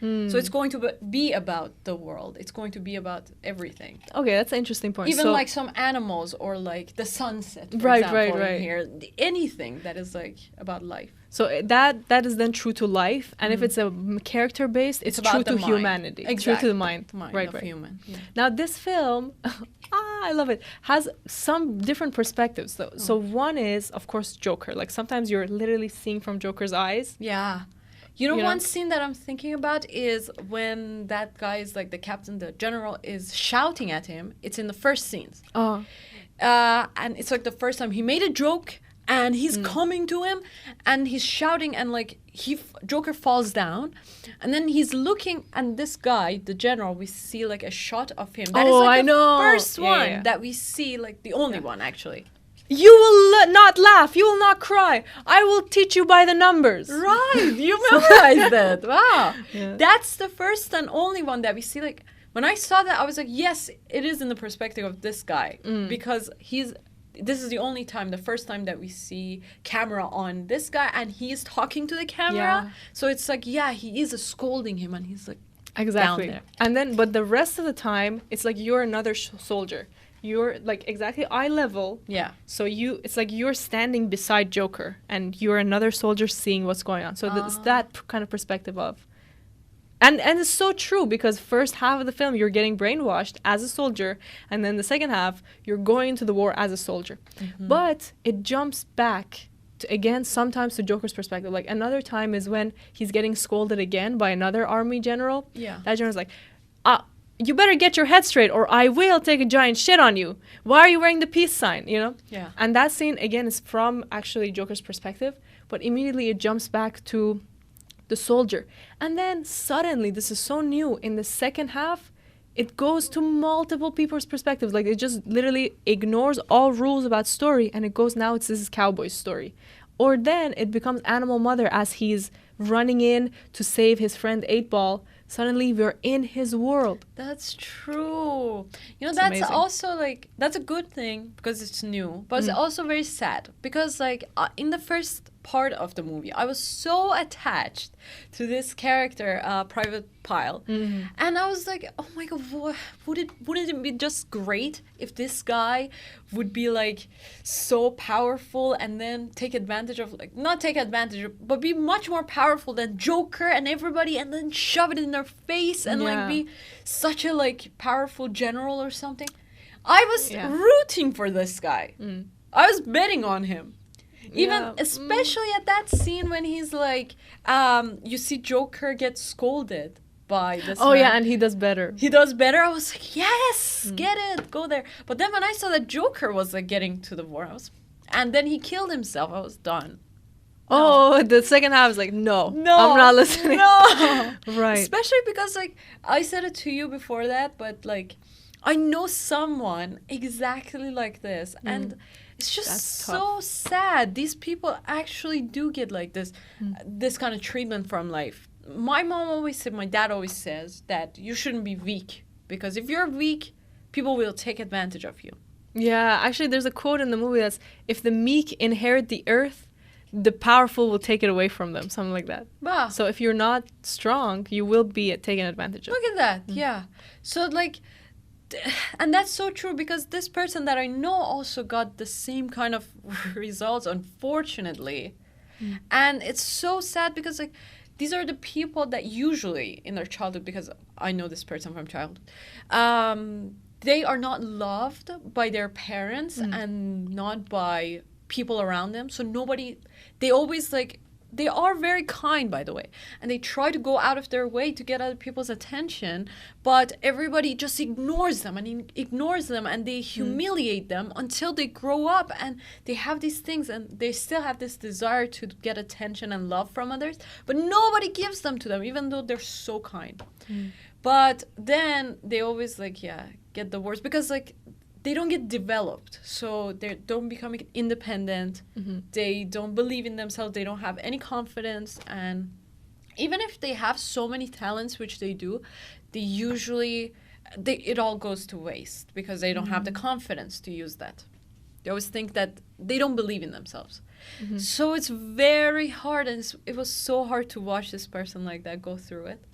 So it's going to be about the world. It's going to be about everything. Okay, that's an interesting point. Even so, like some animals or like the sunset, for right, example, right. in here. Anything that is like about life. So that is then true to life. And if it's a character-based, it's true to humanity. Exactly. It's true to the mind. Right. Human. Yeah. Now this film, I love it, has some different perspectives though. So one is, of course, Joker. Like sometimes you're literally seeing from Joker's eyes. Yeah. You know, one scene that I'm thinking about is when that guy is like the captain, the general is shouting at him. It's in the first scenes. Oh. And it's like the first time he made a joke and he's coming to him and he's shouting and like Joker falls down and then he's looking, and this guy, the general, we see like a shot of him. That is like the first one that we see, like the only one actually. You will not laugh. You will not cry. I will teach you by the numbers. Right. You memorized it. Wow. Yeah. That's the first and only one that we see. Like, when I saw that, I was like, yes, it is in the perspective of this guy. Because this is the only time, the first time that we see camera on this guy, and he's talking to the camera. Yeah. So it's like, he is scolding him, and he's like, exactly. down there. And then, but the rest of the time, it's like you're another soldier. You're like exactly eye level. Yeah. So it's like you're standing beside Joker and you're another soldier seeing what's going on. So it's that kind of perspective of. And it's so true because first half of the film you're getting brainwashed as a soldier, and then the second half you're going into the war as a soldier. But it jumps back to, again, sometimes to Joker's perspective. Like another time is when he's getting scolded again by another army general. Yeah. That general's like, you better get your head straight or I will take a giant shit on you. Why are you wearing the peace sign, you know? Yeah. And that scene, again, is from actually Joker's perspective, but immediately it jumps back to the soldier. And then suddenly, this is so new, in the second half, it goes to multiple people's perspectives. Like, it just literally ignores all rules about story, and it goes, now it's this cowboy's story. Or then it becomes Animal Mother as he's running in to save his friend 8-Ball. Suddenly we're in his world. That's true. You know, It's that's amazing. also like, that's a good thing because it's new, but it's also very sad because like in the first part of the movie, I was so attached to this character, Private Pile, and I was like, oh my god, wouldn't it be just great if this guy would be like so powerful and then take advantage of, like, not take advantage of, but be much more powerful than Joker and everybody, and then shove it in their face and like be such a like powerful general or something. I was rooting for this guy. I was betting on him. Even especially at that scene when he's like, you see Joker get scolded by this Oh man. yeah, and he does better. He does better. I was like, yes, get it, go there. But then when I saw that Joker was like getting to the warehouse, and then he killed himself, I was done. Oh, the second half is like, no, I'm not listening. No, Right. Especially because like I said it to you before that, but like I know someone exactly like this, and it's just That's so tough. sad. These people actually do get like this kind of treatment from life. My mom always said, my dad always says that you shouldn't be weak, because if you're weak, people will take advantage of you. Yeah, actually, there's a quote in the movie that's, if the meek inherit the earth, the powerful will take it away from them, something like that. Wow. So if you're not strong, you will be taken advantage of. Look at that. Yeah. So like, and that's so true, because this person that I know also got the same kind of results, unfortunately. And it's so sad because like these are the people that usually in their childhood, because I know this person from childhood, they are not loved by their parents and not by people around them. So they always like, they are very kind, by the way, and they try to go out of their way to get other people's attention, but everybody just ignores them and they humiliate them until they grow up and they have these things and they still have this desire to get attention and love from others, but nobody gives them to them, even though they're so kind. But then they always like, get the worst, because like they don't get developed, so they don't become independent. They don't believe in themselves. They don't have any confidence, and even if they have so many talents, which they do, it all goes to waste because they don't have the confidence to use that. They always think that they don't believe in themselves. So it's very hard, and it was so hard to watch this person like that go through it.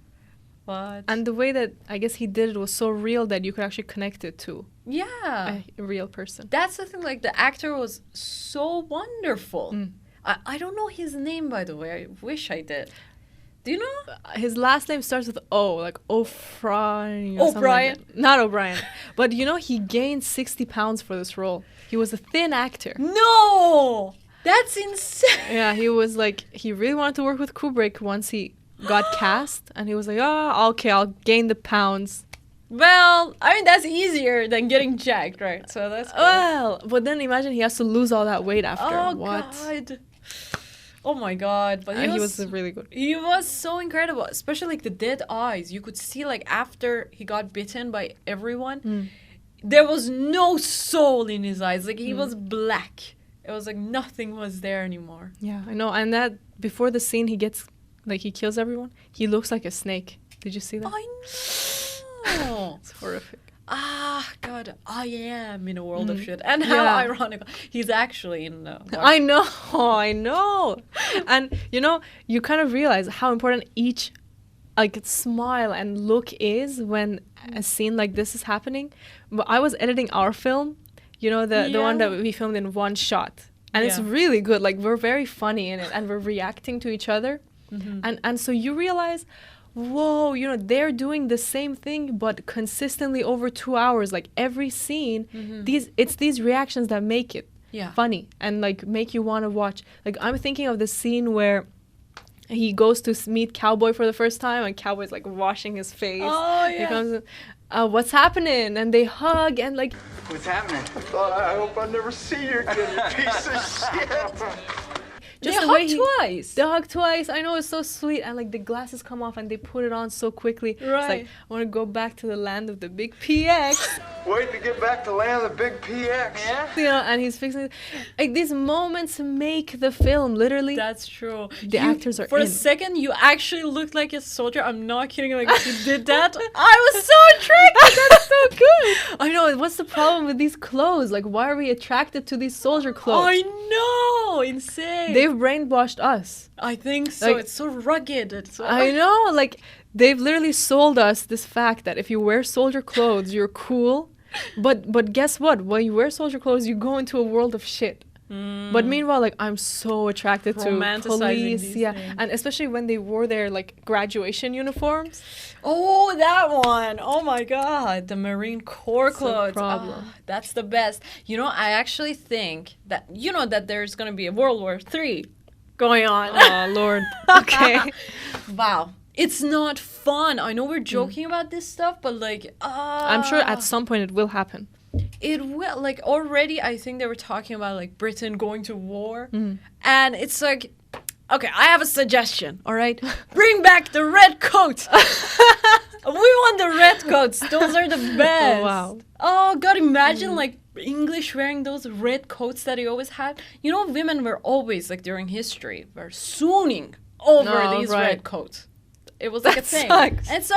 But And the way that I guess he did it was so real that you could actually connect it to yeah. a real person. That's the thing, like the actor was so wonderful. I don't know his name, by the way. I wish I did. Do you know? His last name starts with O, like O'Brien. O'Brien? Not O'Brien. But you know, he gained 60 pounds for this role. He was a thin actor. No! That's insane! Yeah, he was like, he really wanted to work with Kubrick once he got cast, and he was like, okay, I'll gain the pounds. Well, I mean, that's easier than getting jacked, right? So that's good. Well, but then imagine he has to lose all that weight after. Oh, What? God. Oh, my God. But He was really good. He was so incredible, especially like the dead eyes. You could see like after he got bitten by everyone, there was no soul in his eyes. Like he was black. It was like nothing was there anymore. Yeah, I know. And that, before the scene, he kills everyone, he looks like a snake. Did you see that? I know. It's horrific. Ah, God, I am in a world of shit. And how ironic. He's actually in the I know. And, you know, you kind of realize how important each, like, smile and look is when a scene like this is happening. But I was editing our film, you know, the one that we filmed in one shot. And it's really good. Like, we're very funny in it, and we're reacting to each other. And so you realize, whoa, you know, they're doing the same thing, but consistently over 2 hours. Like every scene, it's these reactions that make it funny and like make you want to watch. Like I'm thinking of the scene where he goes to meet Cowboy for the first time, and Cowboy's like washing his face. Oh, He yeah. comes, what's happening? And they hug, and like, What's happening? I hope I never see you again, you piece of shit. They the way hug he- twice. They hug twice. I know, it's so sweet. And like the glasses come off and they put it on so quickly. It's like, Right. I want to go back to the land of the big PX. Wait to get back to land of the big PX. Yeah? You know, and he's fixing it. Like these moments make the film, literally. That's true. The actors are For in. a second, you actually looked like a soldier. I'm not kidding. Like, you did that. I was so attracted. That's so good. I know, what's the problem with these clothes? Like, why are we attracted to these soldier clothes? I know. Insane. They've brainwashed us. I think so. Like- It's so rugged. It's so I know, like, they've literally sold us this fact that if you wear soldier clothes, you're cool. But guess what? When you wear soldier clothes, you go into a world of shit. But meanwhile, like, I'm so attracted to Romanticizing police, these yeah, things. and especially when they wore their like graduation uniforms. Oh, that one. Oh my God. The Marine Corps It's a clothes. problem. Ah, that's the best. You know, I actually think that, you know, that there's going to be a World War III going on. Oh Lord. Okay. Wow. It's not fun. I know we're joking about this stuff, but like, I'm sure at some point it will happen. it will. Like, already, I think they were talking about like Britain going to war. And it's like, okay, I have a suggestion, all right? Bring back the red coats. We want the red coats. Those are the best. Oh, wow. Oh, God, imagine like English wearing those red coats that they always had. You know, women were always, like during history, were swooning over Oh, these right. red coats. It was like That a thing. sucks. And so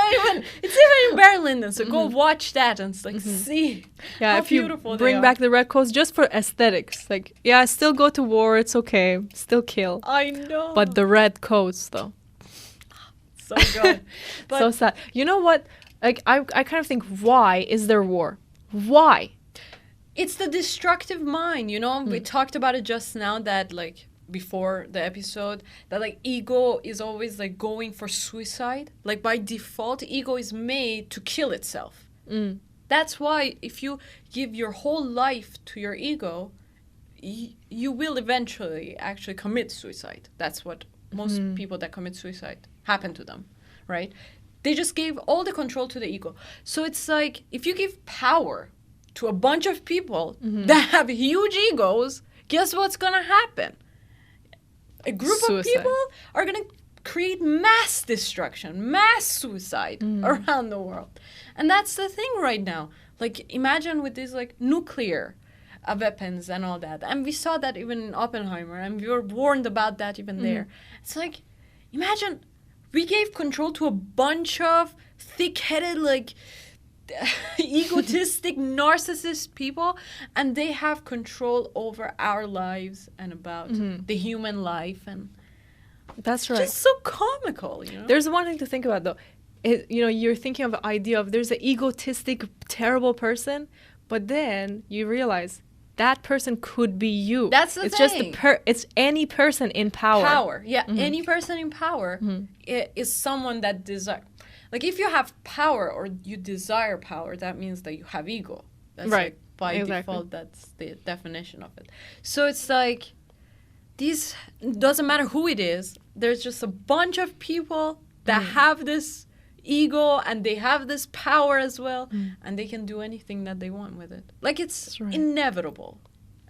it's even in Berlin, so go watch that and like see Yeah, how if you beautiful they bring are. back the red coats just for aesthetics, like, yeah, still go to war, it's okay, still kill. I know. But the red coats, though, so good. But so sad. You know what? Like, I kind of think, why is there war? Why? it's the destructive mind, you know? We talked about it just now that like before the episode that like ego is always like going for suicide. Like by default, ego is made to kill itself. That's why if you give your whole life to your ego, you will eventually actually commit suicide. That's what most people that commit suicide happen to them, right? They just gave all the control to the ego. So it's like if you give power to a bunch of people that have huge egos, guess what's going to happen? A group of Suicide. people are going to create mass destruction, mass suicide around the world. And that's the thing right now. Like, imagine with these, like, nuclear weapons and all that. And we saw that even in Oppenheimer, and we were warned about that even there. It's like, imagine we gave control to a bunch of thick-headed, like, egotistic, narcissist people, and they have control over our lives and about the human life, and That's right. just so comical, you know? There's one thing to think about, though. You're thinking of the idea of there's an egotistic, terrible person, but then you realize that person could be you. That's the it's thing. just it's any person in power. Power, yeah. Any person in power is someone that desire. Like, if you have power or you desire power, that means that you have ego. That's Right. like, by Exactly. default, that's the definition of it. So it's like, these, doesn't matter who it is, there's just a bunch of people that have this ego and they have this power as well, and they can do anything that they want with it. Like, it's That's right. inevitable.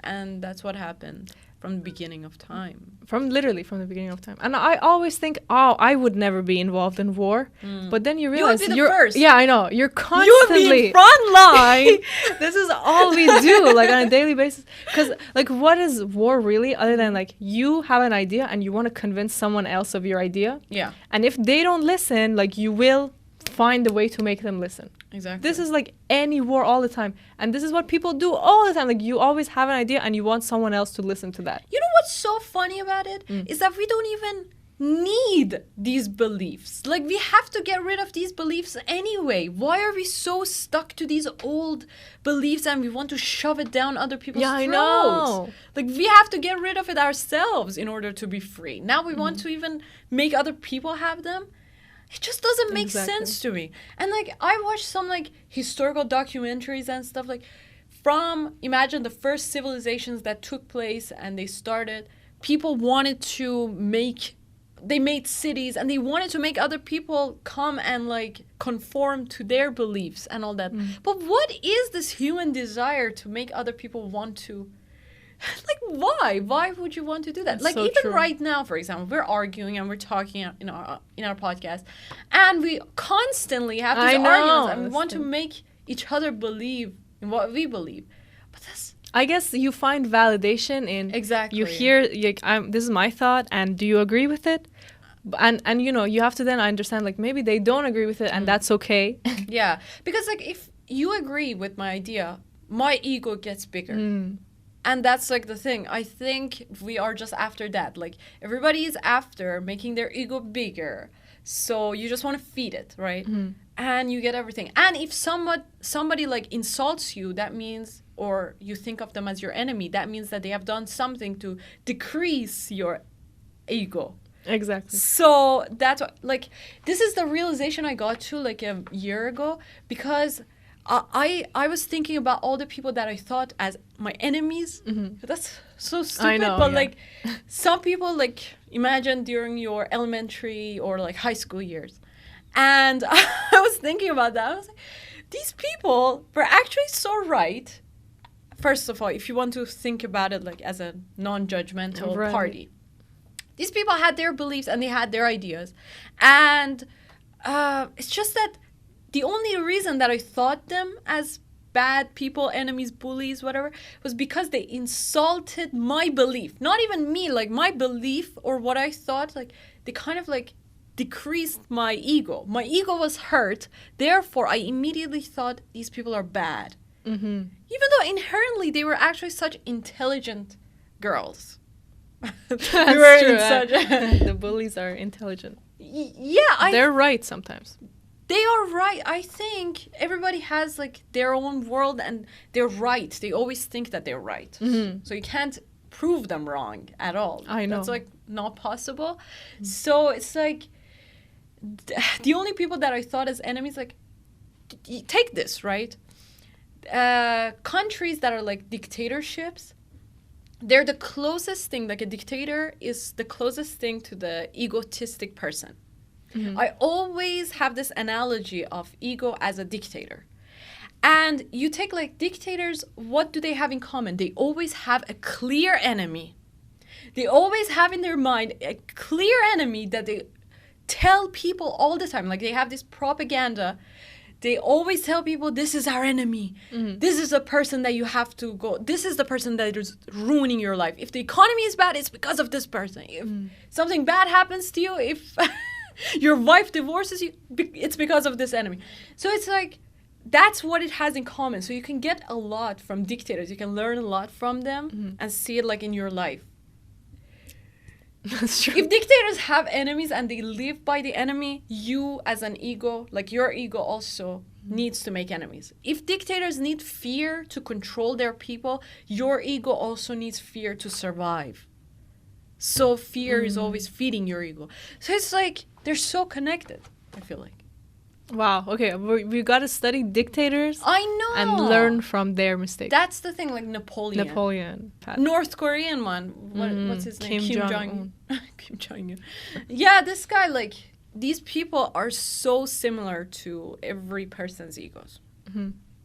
And that's what happened from the beginning of time. From the beginning of time. And I always think, oh, I would never be involved in war. But then you would realize be the you're first. Yeah, I know. You're You would constantly be in front line! This is all we do, like, on a daily basis. Because, like, what is war really, other than, like, you have an idea and you want to convince someone else of your idea? Yeah, And if they don't listen, like, you will find a way to make them listen. exactly. This is like any war all the time. And this is what people do all the time. Like, you always have an idea and you want someone else to listen to that. You know what's so funny about it? Is that we don't even need these beliefs. Like, we have to get rid of these beliefs anyway. Why are we so stuck to these old beliefs and we want to shove it down other people's Yeah, I throats? know. Like, we have to get rid of it ourselves in order to be free. Now we want to even make other people have them. It just doesn't make Exactly. sense to me. And like, I watched some like historical documentaries and stuff, like from, imagine the first civilizations that took place and they started, people wanted to make they made cities and they wanted to make other people come and like conform to their beliefs and all that. But what is this human desire to make other people want to, like, why would you want to do that? That's like so even true. right now, for example, we're arguing and we're talking in our podcast, and we constantly have these I know, arguments and we that's want to true. make each other believe in what we believe. But that's I guess you find validation in Exactly. You hear like this is my thought, and do you agree with it? And you know, you have to then understand like maybe they don't agree with it, and that's okay. Yeah, because like if you agree with my idea, my ego gets bigger. And that's like the thing. I think we are just after that. Like everybody is after making their ego bigger. So you just want to feed it, right? And you get everything. And if somebody like insults you, that means, or you think of them as your enemy, that means that they have done something to decrease your ego. Exactly. So that's what, like, this is the realization I got to like a year ago, because I was thinking about all the people that I thought as my enemies. That's so stupid, know, but yeah. like some people, like imagine during your elementary or like high school years, and I was thinking about that. I was like, these people were actually so right. First of all, if you want to think about it like as a non-judgmental Right. party, these people had their beliefs and they had their ideas, and it's just that the only reason that I thought them as bad people, enemies, bullies, whatever, was because they insulted my belief. Not even me, like my belief or what I thought, like they kind of like decreased my ego. My ego was hurt. Therefore, I immediately thought these people are bad. Even though inherently they were actually such intelligent girls. That's were true. in such The bullies are intelligent. Yeah, They're right sometimes. they are right. I think everybody has like their own world and they're right. They always think that they're right. So you can't prove them wrong at all. I know. That's like not possible. So it's like the only people that I thought as enemies, like take this, right? Countries that are like dictatorships, they're the closest thing, like a dictator is the closest thing to the egotistic person. I always have this analogy of ego as a dictator. And you take like dictators, what do they have in common? They always have a clear enemy. They always have in their mind a clear enemy that they tell people all the time. Like they have this propaganda. They always tell people, this is our enemy. This is the person that you have to go. This is the person that is ruining your life. If the economy is bad, it's because of this person. If something bad happens to you, if your wife divorces you, it's because of this enemy. So it's like, that's what it has in common. So you can get a lot from dictators. You can learn a lot from them and see it like in your life. That's true. If dictators have enemies and they live by the enemy, you as an ego, like your ego also needs to make enemies. If dictators need fear to control their people, your ego also needs fear to survive. So fear is always feeding your ego. So it's like, they're so connected, I feel like. Wow. Okay, we got to study dictators I know. and learn from their mistakes. That's the thing, like Napoleon. Napoleon. North Korean one. What's his name? Kim Jong-un. Kim Jong-un. Yeah, this guy, like, these people are so similar to every person's egos.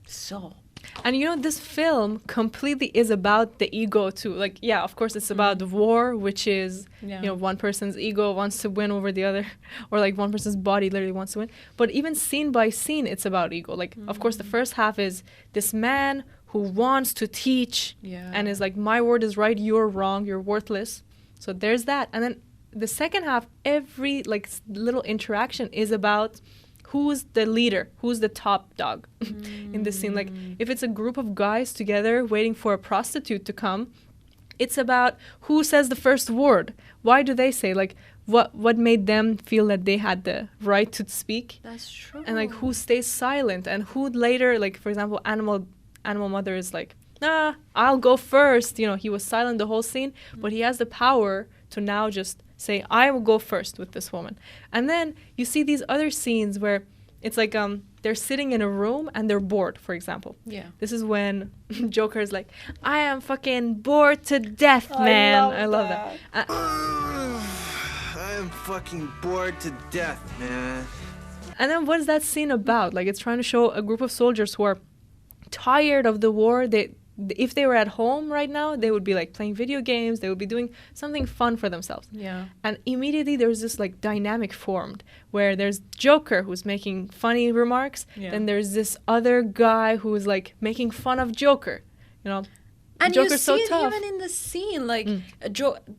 So. And you know, this film completely is about the ego too. Like, yeah, of course it's about war, which is, Yeah. you know, one person's ego wants to win over the other, or like one person's body literally wants to win. But even scene by scene, it's about ego. Like, of course, the first half is this man who wants to teach and is like, my word is right, you're wrong, you're worthless. So there's that. And then the second half, every like little interaction is about who's the leader, who's the top dog in this scene. Like, if it's a group of guys together waiting for a prostitute to come, it's about who says the first word. Why do they say, like, what made them feel that they had the right to speak? That's true. And like, who stays silent, and who later, like, for example, animal mother is like, nah, I'll go first. You know, he was silent the whole scene, but he has the power to now just say, I will go first with this woman. And then you see these other scenes where it's like they're sitting in a room and they're bored, for example. Yeah. This is when Joker is like, I am fucking bored to death, man. I love that. I am fucking bored to death, man. And then what is that scene about? Like, it's trying to show a group of soldiers who are tired of the war. If they were at home right now, they would be like playing video games. They would be doing something fun for themselves. Yeah. And immediately there's this like dynamic formed where there's Joker who's making funny remarks. Yeah. Then there's this other guy who is like making fun of Joker. You know, And Joker's you see so it tough. even in the scene, like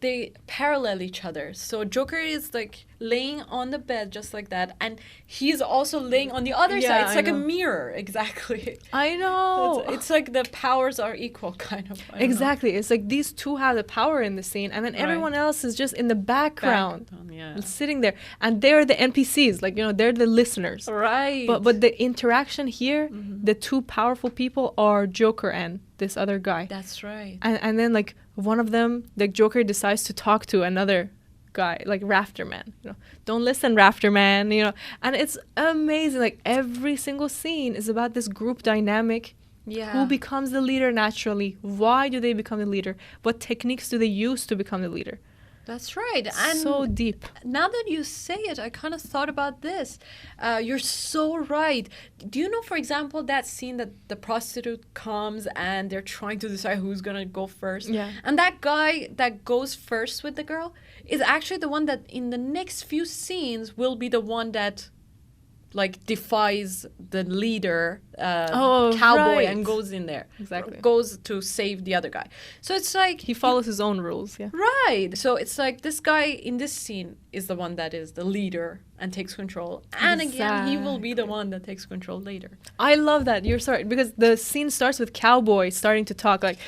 they parallel each other. So Joker is like laying on the bed just like that, and he's also laying on the other Yeah, side. It's I like a know. mirror, exactly. I know. It's like the powers are equal, kind of. I don't know. Exactly. It's like these two have the power in the scene, and then everyone else is just in the background, Yeah. sitting there, and they're the NPCs. Like, you know, they're the listeners. Right. But the interaction here, the two powerful people are Joker and this other guy. That's right. And then like one of them, the Joker decides to talk to another guy, like Rafter Man. You know, don't listen, Rafter Man. You know, and it's amazing. Like every single scene is about this group dynamic. Yeah. Who becomes the leader naturally? Why do they become the leader? What techniques do they use to become the leader? That's right. And So deep. now that you say it, I kind of thought about this. You're so right. Do you know, for example, that scene that the prostitute comes and they're trying to decide who's going to go first? Yeah. And that guy that goes first with the girl is actually the one that in the next few scenes will be the one that like defies the leader cowboy right. and goes in there. Exactly. Goes to save the other guy. So it's like He follows his own rules. Yeah. right. So it's like this guy in this scene is the one that is the leader and takes control. And again, he will be the one that takes control later. I love that. You're sorry because the scene starts with Cowboy starting to talk like,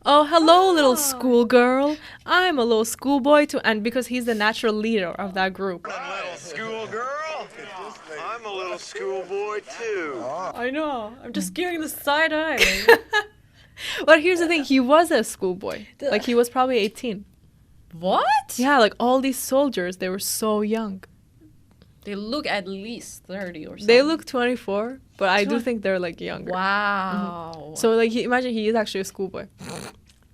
"Oh, hello, little schoolgirl. I'm a little schoolboy too," and because he's the natural leader of that group. Little schoolgirl. I'm a little schoolboy too. I know. I'm just giving the side eye. But here's the thing: he was a schoolboy. Like he was probably 18. What? Yeah, like all these soldiers, they were so young. They look at least 30 or something. They look 24, but I do think they're like younger. Wow. So like imagine he is actually a schoolboy.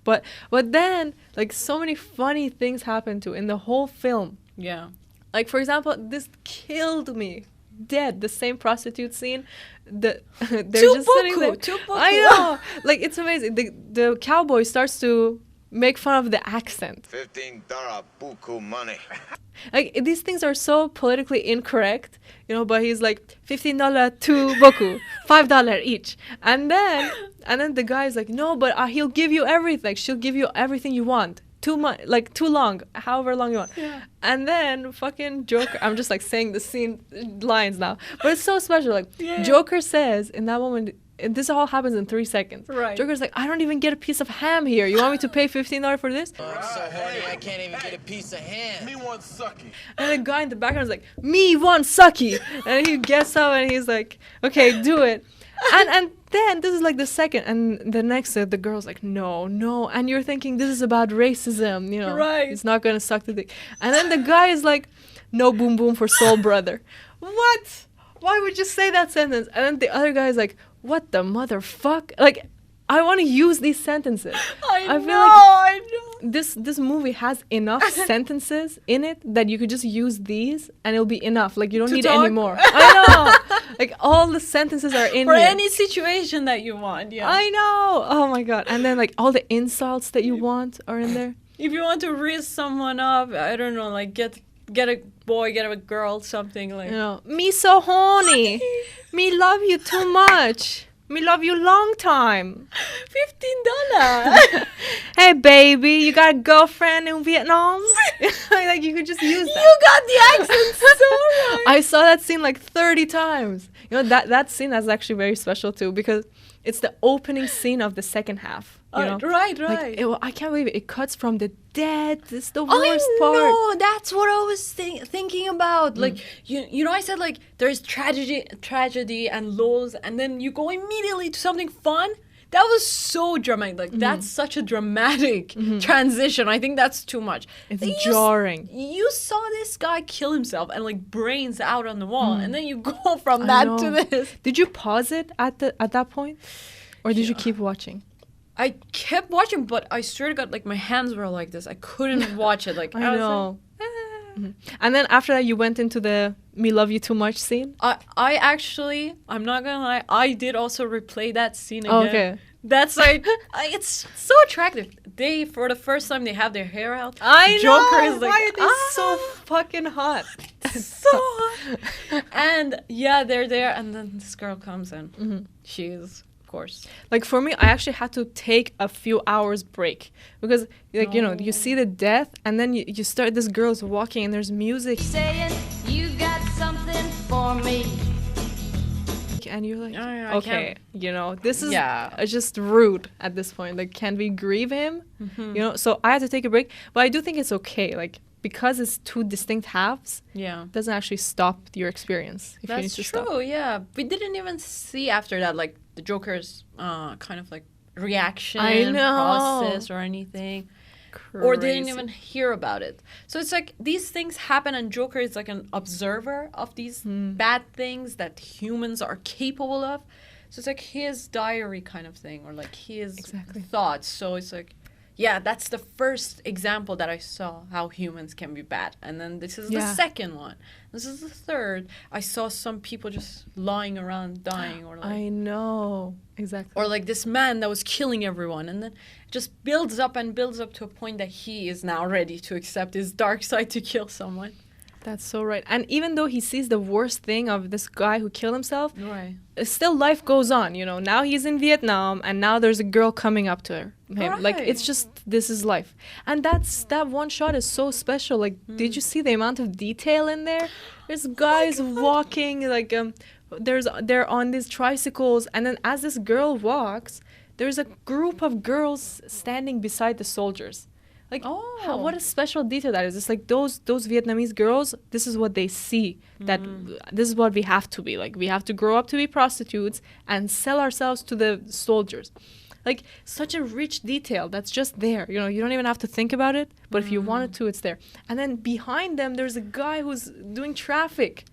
But then like so many funny things happen to in the whole film. Yeah. Like for example, this killed me dead. The same prostitute scene. They're just sitting there. I know. Like it's amazing. The cowboy starts to make fun of the accent. $15 buku money. Like these things are so politically incorrect, you know. But he's like $15 two boku, $5 each, and then the guy's like, no, but he'll give you everything. Like, she'll give you everything you want. Too long, however long you want. Yeah. And then fucking Joker. I'm just like saying the scene lines now, but it's so special. Like Joker says in that moment. This all happens in 3 seconds. Right. Joker's like, I don't even get a piece of ham here. You want me to pay $15 for this? I'm so horny I can't even get a piece of ham. Me want sucky. And the guy in the background is like, me want sucky. And he gets up and he's like, okay, do it. And then this is like the second. And the next, the girl's like, no. And you're thinking this is about racism, you know. Right. He's not going to suck the dick. And then the guy is like, no boom boom for soul brother. What? Why would you say that sentence? And then the other guy is like, what the motherfuck? Like, I want to use these sentences. I feel like this movie has enough sentences in it that you could just use these and it'll be enough. Like, you don't need any more. I know. Like, all the sentences are in For here. any situation that you want, yeah. I know. Oh my god. And then like all the insults that you want are in there. If you want to raise someone up, I don't know, like get a boy, get a girl, something like. You know, me so horny. Me love you too much. Me love you long time. $15. Hey baby, you got a girlfriend in Vietnam? Like you could just use that. You got the accent so right. I saw that scene like 30 times. You know, that scene is actually very special too because it's the opening scene of the second half. You know? Right. Like, I can't believe it. It cuts from the dead. It's the worst part. I know. That's what I was thinking about. Like, you know, I said, like, there's tragedy and lows, and then you go immediately to something fun. That was so dramatic. Like, that's such a dramatic transition. I think that's too much. It's jarring. You saw this guy kill himself and, like, brains out on the wall, and then you go from that to this. Did you pause it at that point? Or did you keep watching? I kept watching, but I swear to God, like, my hands were like this. I couldn't watch it. Like, I was know. like, And then after that, you went into the "Me Love You Too Much" scene. I actually, I'm not gonna lie, I did also replay that scene again. Okay. That's like, it's so attractive. They, for the first time, they have their hair out. I Joker know. is like, Why are they so fucking hot? so hot. And yeah, they're there, and then this girl comes in. She is, of course. Like for me, I actually had to take a few hours break because, like, you see the death, and then you start. This girl's walking, and there's music, Saying you got something for me. and you're like, I okay, can't- this is Yeah. just rude at this point. Like, can we grieve him? So I had to take a break, but I do think it's okay. Like, because it's two distinct halves, Yeah. it doesn't actually stop your experience. If you need That's to true, stop. yeah. We didn't even see after that, like, the Joker's kind of, like, reaction, I know. process or anything. Or didn't Crazy. even hear about it. So it's like these things happen, and Joker is like an observer of these bad things that humans are capable of. So it's like his diary kind of thing, or like his thoughts. So it's like, yeah, that's the first example that I saw how humans can be bad. And then this is the second one. This is the third. I saw some people just lying around dying, or like, I know. Exactly. or like this man that was killing everyone, and then it just builds up and builds up to a point that he is now ready to accept his dark side to kill someone. That's so right. And even though he sees the worst thing of this guy who killed himself, Right. still life goes on, Now he's in Vietnam, and now there's a girl coming up to him. Like, Right. it's just, this is life. And that one shot is so special. Like, did you see the amount of detail in there? There's guys walking, like, they're on these tricycles, and then as this girl walks, there's a group of girls standing beside the soldiers. Like, what a special detail that is. It's like those Vietnamese girls, this is what they see, that this is what we have to be. Like, we have to grow up to be prostitutes and sell ourselves to the soldiers. Like, such a rich detail that's just there. You don't even have to think about it, but if you wanted to, it's there. And then behind them, there's a guy who's doing traffic.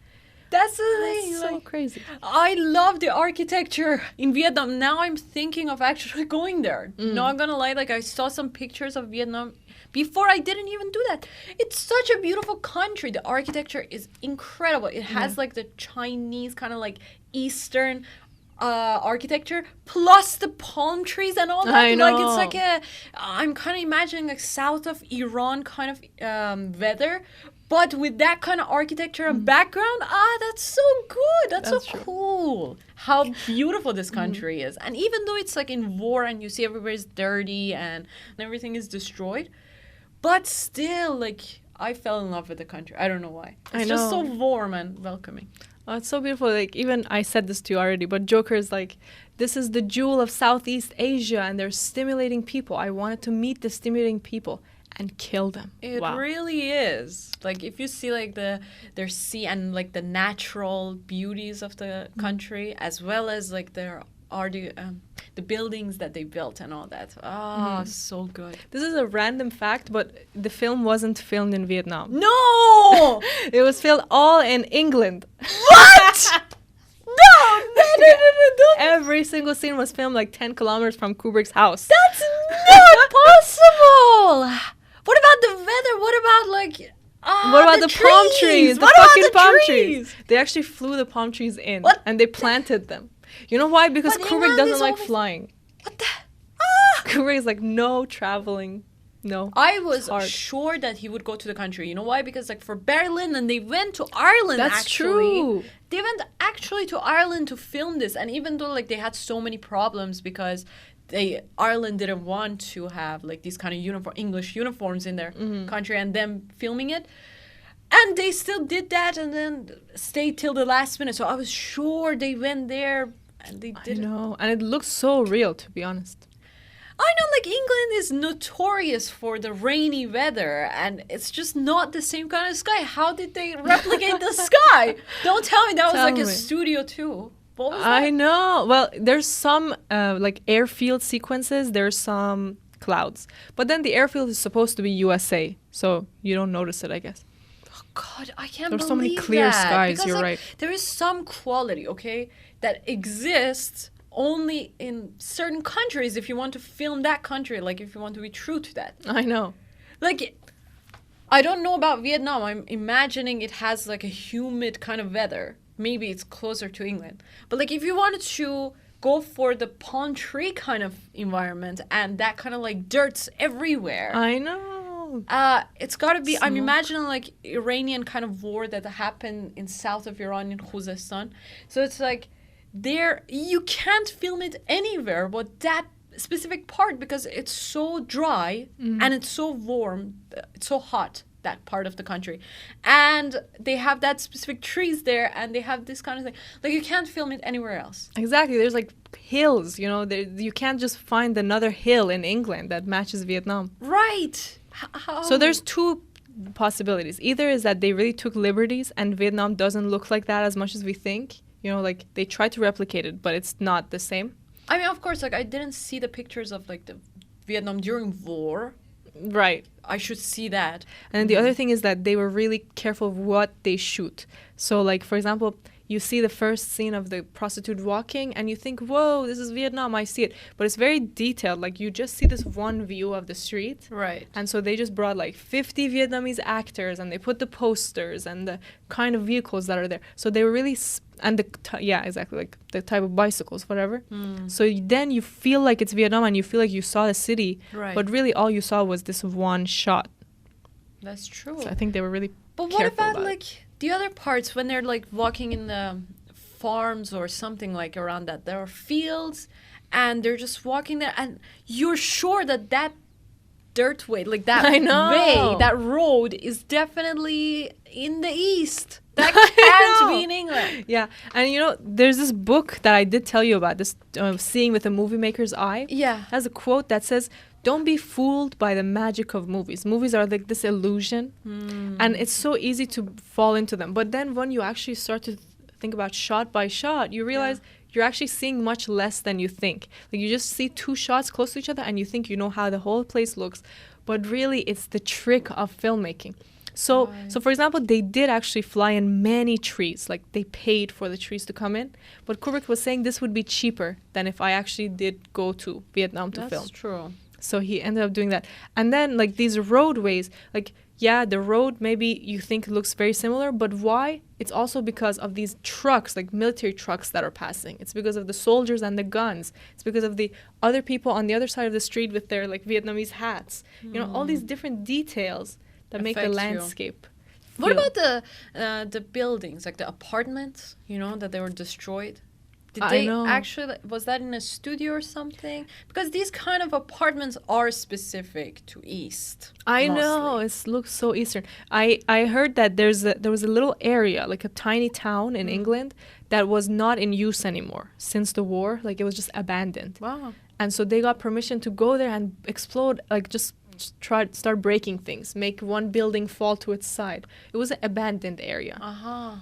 That's the thing. That's so like, crazy. I love the architecture in Vietnam. Now I'm thinking of actually going there. Not gonna lie, like I saw some pictures of Vietnam before. I didn't even do that. It's such a beautiful country. The architecture is incredible. It has like the Chinese kind of like Eastern architecture plus the palm trees and all that. I know. Like it's like I'm kind of imagining like south of Iran kind of weather. But with that kind of architecture and background, that's so good. That's so true. cool. How beautiful this country is. And even though it's like in war and you see everybody's dirty and everything is destroyed, but still, like, I fell in love with the country. I don't know why. It's just so warm and welcoming. Oh, it's so beautiful. Like, even I said this to you already, but Joker is like, this is the jewel of Southeast Asia, and they're stimulating people. I wanted to meet the stimulating people and kill them. It really is. Like, if you see like their sea and like the natural beauties of the country, as well as like their the buildings that they built and all that. So good. This is a random fact, but the film wasn't filmed in Vietnam. No! It was filmed all in England. What? No. Every single scene was filmed like 10 kilometers from Kubrick's house. That's not possible. What about the weather? What about like what about the palm trees? The What about fucking the palm trees? trees. They actually flew the palm trees in. What? And they planted them. You know why? Because But Kubrick England doesn't is like always- flying. What the? Kubrick is like, no traveling. No. I was hard. sure that he would go to the country. You know why? Because like for Berlin, and they went to Ireland. That's actually. true. They went actually to Ireland to film this, and even though like they had so many problems because Ireland didn't want to have like these kind of English uniforms in their country and them filming it. And they still did that and then stayed till the last minute. So I was sure they went there and they I did it. know. And it looks so real, to be honest. I know, like, England is notorious for the rainy weather, and it's just not the same kind of sky. How did they replicate the sky? Don't tell me that was Tell like a me. studio too. What was I that? know. Well, there's some like airfield sequences. There's some clouds. But then the airfield is supposed to be USA. So you don't notice it, I guess. God, I can't There's believe so many clear that. skies, Because, you're like, right. There is some quality, okay, that exists only in certain countries if you want to film that country, like if you want to be true to that. I know. Like, I don't know about Vietnam. I'm imagining it has like a humid kind of weather. Maybe it's closer to England. But like if you wanted to go for the palm tree kind of environment and that kind of like dirt's everywhere. I know. It's got to be, I'm Smoke. imagining like Iranian kind of war that happened in south of Iran in Khuzestan. So it's like there, you can't film it anywhere but that specific part because it's so dry and it's so warm, it's so hot, that part of the country. And they have that specific trees there and they have this kind of thing. Like you can't film it anywhere else. Exactly. There's like hills, you know, you can't just find another hill in England that matches Vietnam. Right. How? So there's two possibilities. Either is that they really took liberties and Vietnam doesn't look like that as much as we think. You know, like they tried to replicate it, but it's not the same. I mean, of course, like I didn't see the pictures of like the Vietnam during war. Right. I should see that. And the other thing is that they were really careful of what they shoot. So like, for example, you see the first scene of the prostitute walking and you think, whoa, this is Vietnam, I see it. But it's very detailed. Like you just see this one view of the street. Right. And so they just brought like 50 Vietnamese actors and they put the posters and the kind of vehicles that are there. So they were really, yeah, exactly, like the type of bicycles, whatever. So then you feel like it's Vietnam and you feel like you saw the city. Right. But really all you saw was this one shot. That's true. So I think they were really But what careful about it. like the other parts when they're like walking in the farms or something like around that? There are fields and they're just walking there and you're sure that that dirt way, like that I know. way, that road is definitely in the east. That can't be in England. Yeah, and you know, there's this book that I did tell you about, this Seeing with a Movie Maker's Eye. Yeah. It has a quote that says, don't be fooled by the magic of movies. Movies are like this illusion, and it's so easy to fall into them. But then when you actually start to think about shot by shot, you realize you're actually seeing much less than you think. Like you just see two shots close to each other and you think you know how the whole place looks, but really it's the trick of filmmaking. So for example, they did actually fly in many trees. Like they paid for the trees to come in. But Kubrick was saying this would be cheaper than if I actually did go to Vietnam to film. That's true. So he ended up doing that. And then like these roadways, like, yeah, the road maybe you think looks very similar, but why? It's also because of these trucks, like military trucks that are passing. It's because of the soldiers and the guns. It's because of the other people on the other side of the street with their like Vietnamese hats. You know, all these different details that make the Affects you. landscape. What feel- about the buildings, like the apartments, you know, that they were destroyed? Did I they know. actually, was that in a studio or something? Because these kind of apartments are specific to East. I mostly. know, it looks so Eastern. I heard that there was a little area, like a tiny town in England, that was not in use anymore since the war. Like it was just abandoned. Wow. And so they got permission to go there and explode, like just start breaking things, make one building fall to its side. It was an abandoned area. Uh-huh.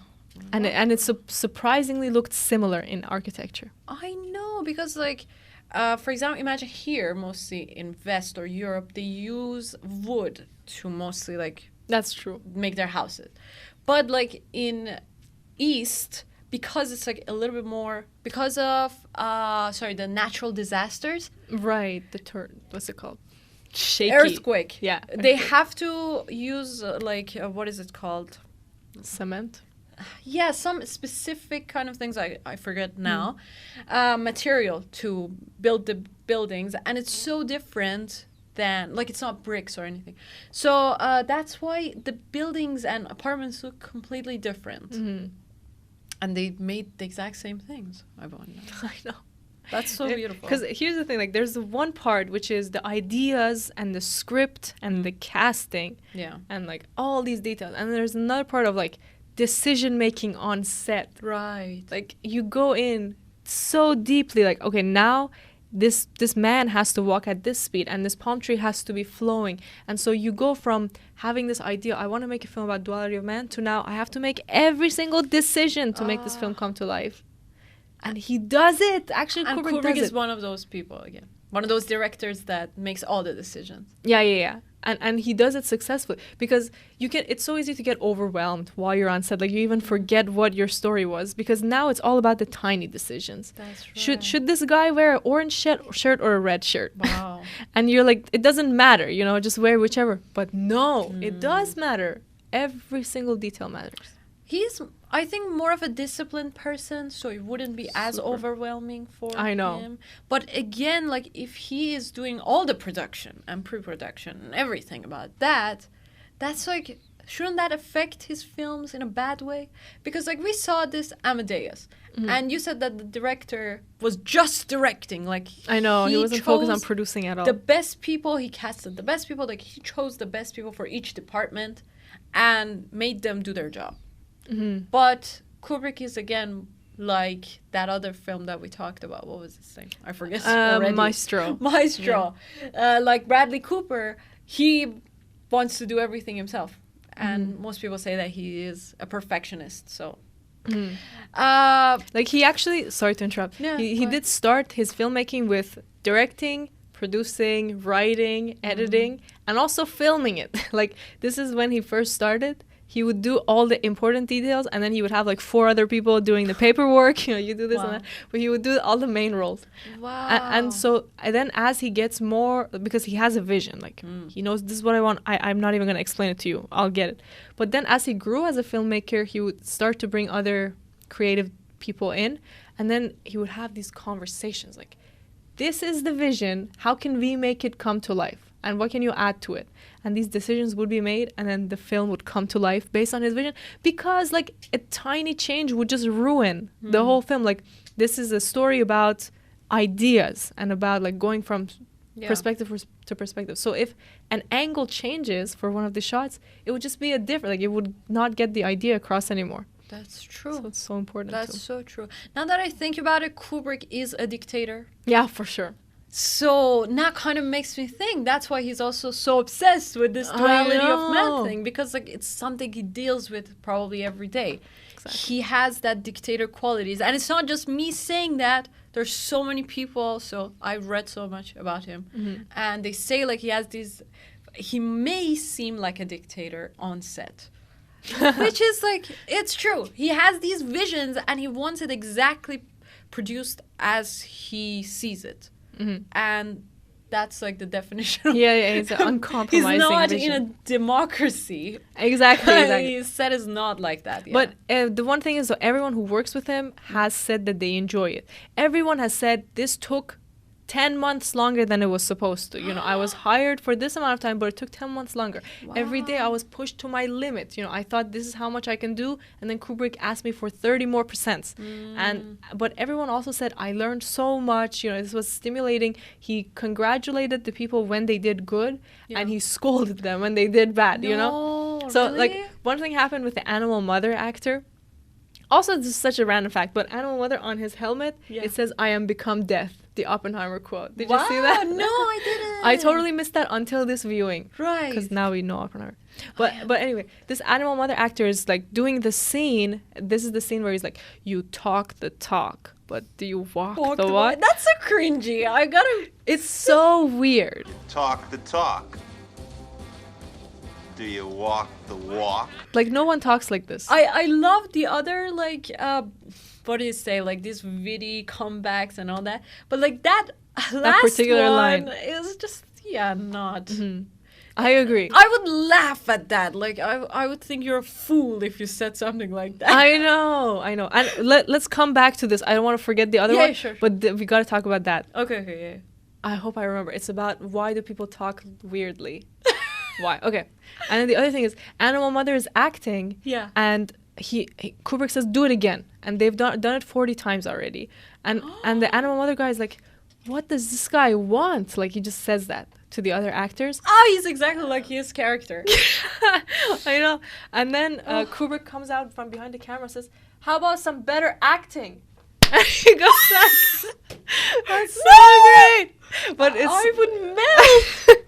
And it surprisingly looked similar in architecture. I know, because like, for example, imagine here, mostly in West or Europe, they use wood to mostly like That's true. make their houses. But like in East, because it's like a little bit more, because of, the natural disasters, Right, what's it called? Shaky. earthquake. Yeah. They have to use what is it called? Cement. Yeah, some specific kind of things I forget now, material to build the buildings, and it's so different than, like, it's not bricks or anything. So that's why the buildings and apartments look completely different. And they made the exact same things. I wonder. I know. That's so beautiful. Because here's the thing, like there's the one part which is the ideas and the script and the casting Yeah. and like all these details. And there's another part of like decision making on set. Right. Like you go in so deeply, like, okay, now this man has to walk at this speed and this palm tree has to be flowing. And so you go from having this idea, I want to make a film about duality of man, to now I have to make every single decision to make this film come to life. And he does it. Actually, And Kubrick Kubrick does is it. one of those people again. one of those directors that makes all the decisions. Yeah. And he does it successfully because it's so easy to get overwhelmed while you're on set. Like you even forget what your story was because now it's all about the tiny decisions. That's right. Should this guy wear an orange shirt or a red shirt? Wow. And you're like, it doesn't matter, just wear whichever. But no, it does matter. Every single detail matters. He's, I think, more of a disciplined person, so it wouldn't be as overwhelming for him. But again, like, if he is doing all the production and pre-production and everything about that, that's like, shouldn't that affect his films in a bad way? Because, like, we saw this Amadeus, and you said that the director was just directing. Like, I know, he wasn't focused on producing at all. The best people, he casted the best people, like, he chose the best people for each department and made them do their job. But Kubrick is, again, like that other film that we talked about. What was his name? I forget already. Maestro. Yeah. Like Bradley Cooper, he wants to do everything himself. And most people say that he is a perfectionist. So, like he actually, sorry to interrupt. Yeah, he did start his filmmaking with directing, producing, writing, editing, and also filming it. Like this is when he first started. He would do all the important details, and then he would have like 4 other people doing the paperwork. You do this and that, but he would do all the main roles. Wow. And then as he gets more, because he has a vision, like he knows this is what I want. I'm not even going to explain it to you. I'll get it. But then as he grew as a filmmaker, he would start to bring other creative people in, and then he would have these conversations like, this is the vision. How can we make it come to life? And what can you add to it? And these decisions would be made, and then the film would come to life based on his vision. Because like a tiny change would just ruin the whole film. Like this is a story about ideas and about like going from perspective to perspective. So if an angle changes for one of the shots, it would just be a different. Like it would not get the idea across anymore. That's true. So it's so important. That's so true. Now that I think about it, Kubrick is a dictator. Yeah, for sure. So that kind of makes me think that's why he's also so obsessed with this duality of man thing, because like it's something he deals with probably every day. Exactly. He has that dictator qualities, and it's not just me saying that. There's so many people. So I've read so much about him, and they say like he has these. He may seem like a dictator on set. Which is like, it's true. He has these visions and he wants it exactly produced as he sees it. And that's like the definition. He's an uncompromising He's not vision. in a democracy. Exactly. His set is not like that. Yeah. But the one thing is, everyone who works with him has said that they enjoy it. Everyone has said this took 10 months longer than it was supposed to. I was hired for this amount of time, but it took 10 months longer. Wow. Every day I was pushed to my limit. I thought this is how much I can do, and then Kubrick asked me for 30 more %. But everyone also said I learned so much. This was stimulating. He congratulated the people when they did good, and he scolded them when they did bad. So really? like one thing happened with the Animal Mother actor. Also, this is such a random fact, but Animal Mother, on his helmet, it says, "I am become death," the Oppenheimer quote. Did you see that? No, I didn't. I totally missed that until this viewing. Right. Because now we know Oppenheimer. But anyway, this Animal Mother actor is like doing the scene. This is the scene where he's like, you talk the talk, but do you walk the walk? That's so cringy. I gotta... It's so weird. Talk the talk. Do you walk the walk? Like, no one talks like this. I love the other, like, what do you say, like, these witty comebacks and all that. But, like, that last particular one line is just, not. I agree. I would laugh at that. Like, I would think you're a fool if you said something like that. I know. And let's come back to this. I don't want to forget the other one. Sure. But we got to talk about that. Okay, yeah. I hope I remember. It's about why do people talk weirdly? Why? Okay. And then the other thing is Animal Mother is acting. Yeah. And Kubrick says, do it again. And they've done it 40 times already. And the Animal Mother guy is like, what does this guy want? Like, he just says that to the other actors. Oh, he's exactly like his character. I know. And then Kubrick comes out from behind the camera and says, how about some better acting? And he goes back. That's so great. But I would melt.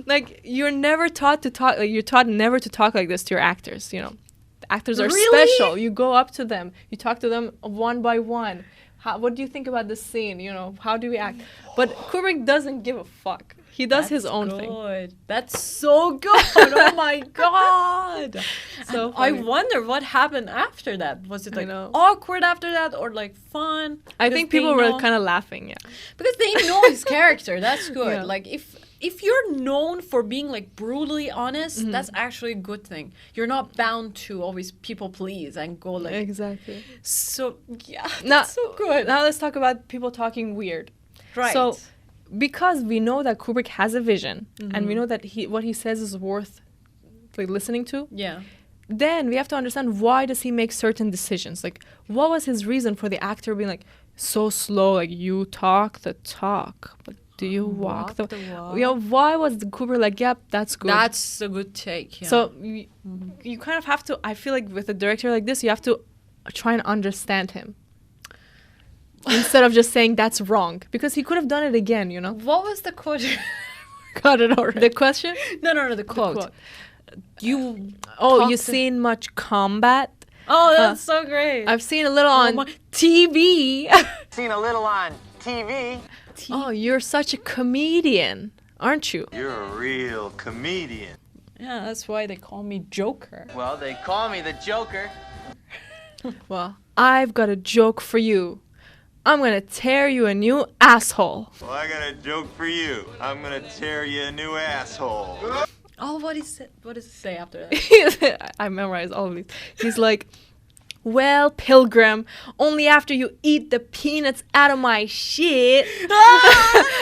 Like, you're never taught to talk, like, you're taught never to talk like this to your actors, The actors are Really? special. You go up to them. You talk to them one by one. what do you think about this scene? You know, how do we act? But Kubrick doesn't give a fuck. He does his own thing. That's so good. Oh my god. So I funny. wonder what happened after that. Was it I like know. awkward after that or like fun? I Because think they people were know- kind of laughing, yeah. because they know his character. That's good. Yeah. Like if you're known for being like brutally honest, Mm-hmm. that's actually a good thing. You're not bound to always people please and go like Exactly. so. Yeah, Now, that's so good. Now let's talk about people talking weird. Right. So, because we know that Kubrick has a vision, and Mm-hmm. we know that what he says is worth like listening to, yeah. then we have to understand why does he make certain decisions. Like, what was his reason for the actor being like so slow? Like, you talk the talk, but do you walk the walk. You know, why was the Kubrick like, yep, that's good. That's a good take. Yeah. So you kind of have to. I feel like with a director like this, you have to try and understand him instead of just saying that's wrong, because he could have done it again. You know. what was the quote? Got it already. The question? no, the quote. quote. You. Oh, talk you to- seen much combat? Oh, that's so great. I've seen a little on TV. Seen a little on TV. Oh, you're such a comedian, aren't you? You're a real comedian. Yeah, that's why they call me Joker. Well, they call me the Joker. Well, I've got a joke for you. I'm gonna tear you a new asshole. Well, I got a joke for you. I'm gonna tear you a new asshole. Oh, what does it say after that? I memorized all of these. He's like, well, Pilgrim, only after you eat the peanuts out of my shit.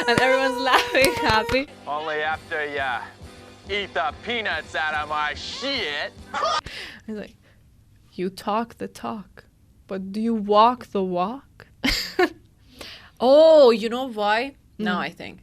And everyone's laughing, happy. Only after ya eat the peanuts out of my shit. He's like, you talk the talk, but do you walk the walk? Oh, you know why? Now I think.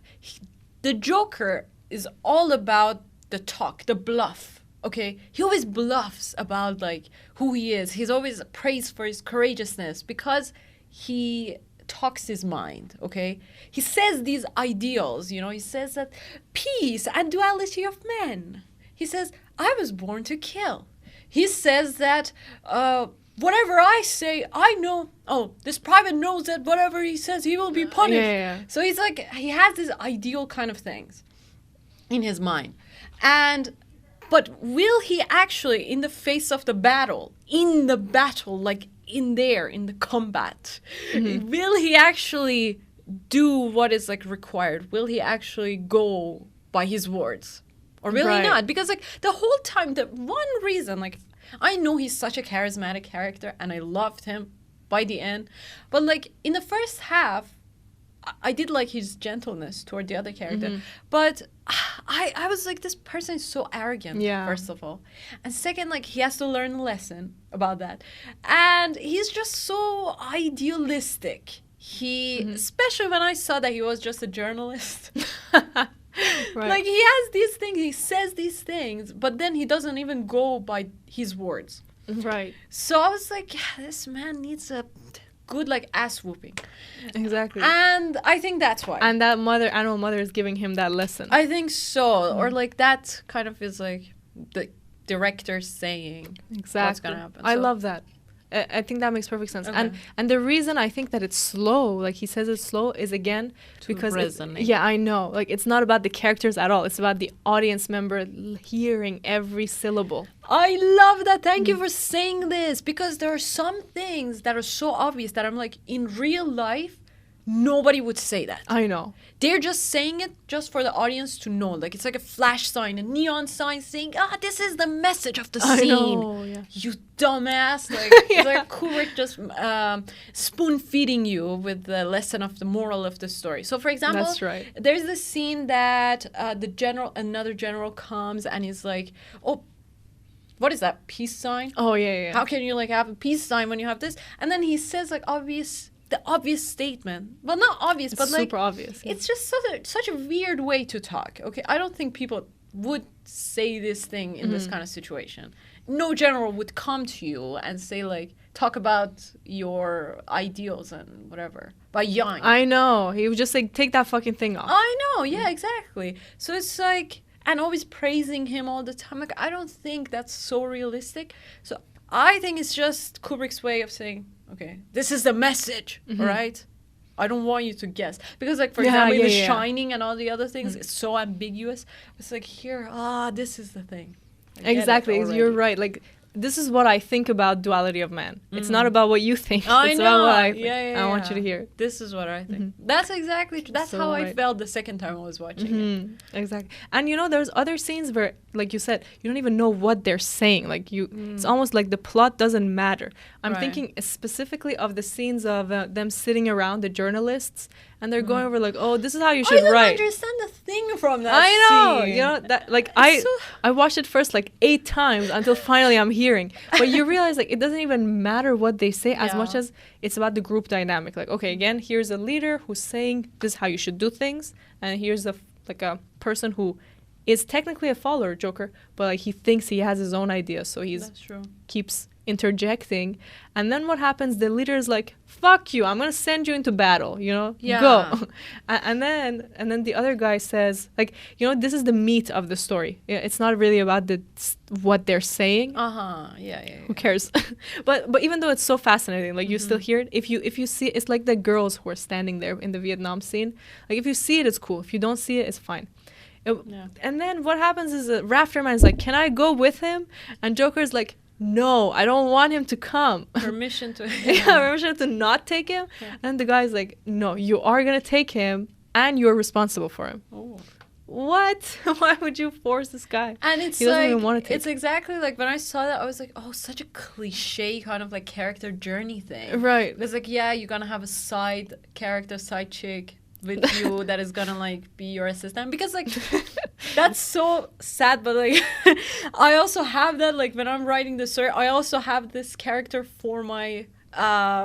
The Joker is all about the talk, the bluff. Okay? He always bluffs about like who he is. He's always praised for his courageousness because he talks his mind, okay? He says these ideals, you know, he says that peace and duality of men. He says, I was born to kill. He says that whatever I say, I know, this private knows that whatever he says, he will be punished. Yeah. So he's like, he has this ideal kind of things in his mind. But will he actually, in the face of the battle, like in the combat, will he actually do what is like required? Will he actually go by his words? Or will he not? Because like the whole time, the one reason, like I know he's such a charismatic character and I loved him by the end. But like in the first half, I did like his gentleness toward the other character. But I was like, this person is so arrogant, first of all. And second, like he has to learn a lesson about that. And he's just so idealistic. He, especially when I saw that he was just a journalist. Like he has these things, he says these things, but then he doesn't even go by his words. Right. So I was like, this man needs a good like ass whooping. Exactly. And I think that's why. And that animal mother is giving him that lesson. I think so. Or like that kind of is like the director saying what's gonna happen. I So- love that. I think that makes perfect sense. Okay. And the reason I think that it's slow, like he says it's slow, is again because resonate. yeah, I know. Like it's not about the characters at all. It's about the audience member hearing every syllable. I love that. Thank you for saying this, because there are some things that are so obvious that I'm like, in real life, nobody would say that. I know. They're just saying it just for the audience to know. Like it's like a flash sign, a neon sign saying, this is the message of the scene. I know, yeah. You dumbass. Like it's like Kubrick just spoon feeding you with the lesson of the moral of the story. So for example, That's right. there's this scene that another general comes and he's like, what is that, peace sign? Oh yeah. How can you like have a peace sign when you have this? And then he says like the obvious statement. Well, not obvious, It's but like super obvious. Yeah. it's just such a weird way to talk. Okay, I don't think people would say this thing in this kind of situation. No general would come to you and say like, talk about your ideals and whatever by yelling. I know. He would just like take that fucking thing off. I know, yeah, exactly. So it's like, and always praising him all the time. Like, I don't think that's so realistic. So I think it's just Kubrick's way of saying, Okay, this is the message, all right? I don't want you to guess. Because, like, for Yeah, example, in yeah, The yeah. Shining and all the other things, it's so ambiguous. It's like, here, this is the thing. I get it Exactly. You're already. right. Like, this is what I think about duality of man. It's not about what you think. I It's know. about what I think. Yeah, I want you to yeah. hear it. This is what I think. That's exactly. That's So how I right. felt the second time I was watching it. Exactly. And you know, there's other scenes where, like you said, you don't even know what they're saying. Like it's almost like the plot doesn't matter. I'm Right. thinking specifically of the scenes of them sitting around, the journalists, and they're going over like, oh, this is how you I should don't write. understand the thing from that. I know, scene. you know that. Like so- I watched it first like 8 times until finally I'm hearing. But you realize like it doesn't even matter what they say as much Yeah. as it's about the group dynamic. Like, okay, again, here's a leader who's saying this is how you should do things, and here's a person who is technically a follower, Joker, but like he thinks he has his own ideas, so he's That's true. keeps interjecting. And then what happens? The leader is like, fuck you, I'm gonna send you into battle, you know? Yeah. Go. and then the other guy says, like, you know, this is the meat of the story. Yeah, it's not really about what they're saying. Yeah. Who cares? but even though it's so fascinating, like you still hear it. If you see it, it's like the girls who are standing there in the Vietnam scene. Like if you see it, it's cool. If you don't see it, it's fine. Yeah. And then what happens is Rafterman is like, can I go with him? And Joker's like, no, I don't want him to come. Permission to. Yeah, permission to not take him. Yeah. And the guy's like, no, you are going to take him and you're responsible for him. Oh. What? Why would you force this guy? And it's He doesn't like even wanna take it's exactly like when I saw that I was like, oh, such a cliche kind of like character journey thing. Right. It's like, yeah, you're gonna have a side chick with you that is gonna like be your assistant, because like that's so sad, but like I also have that, like when I'm writing the story, I also have this character for my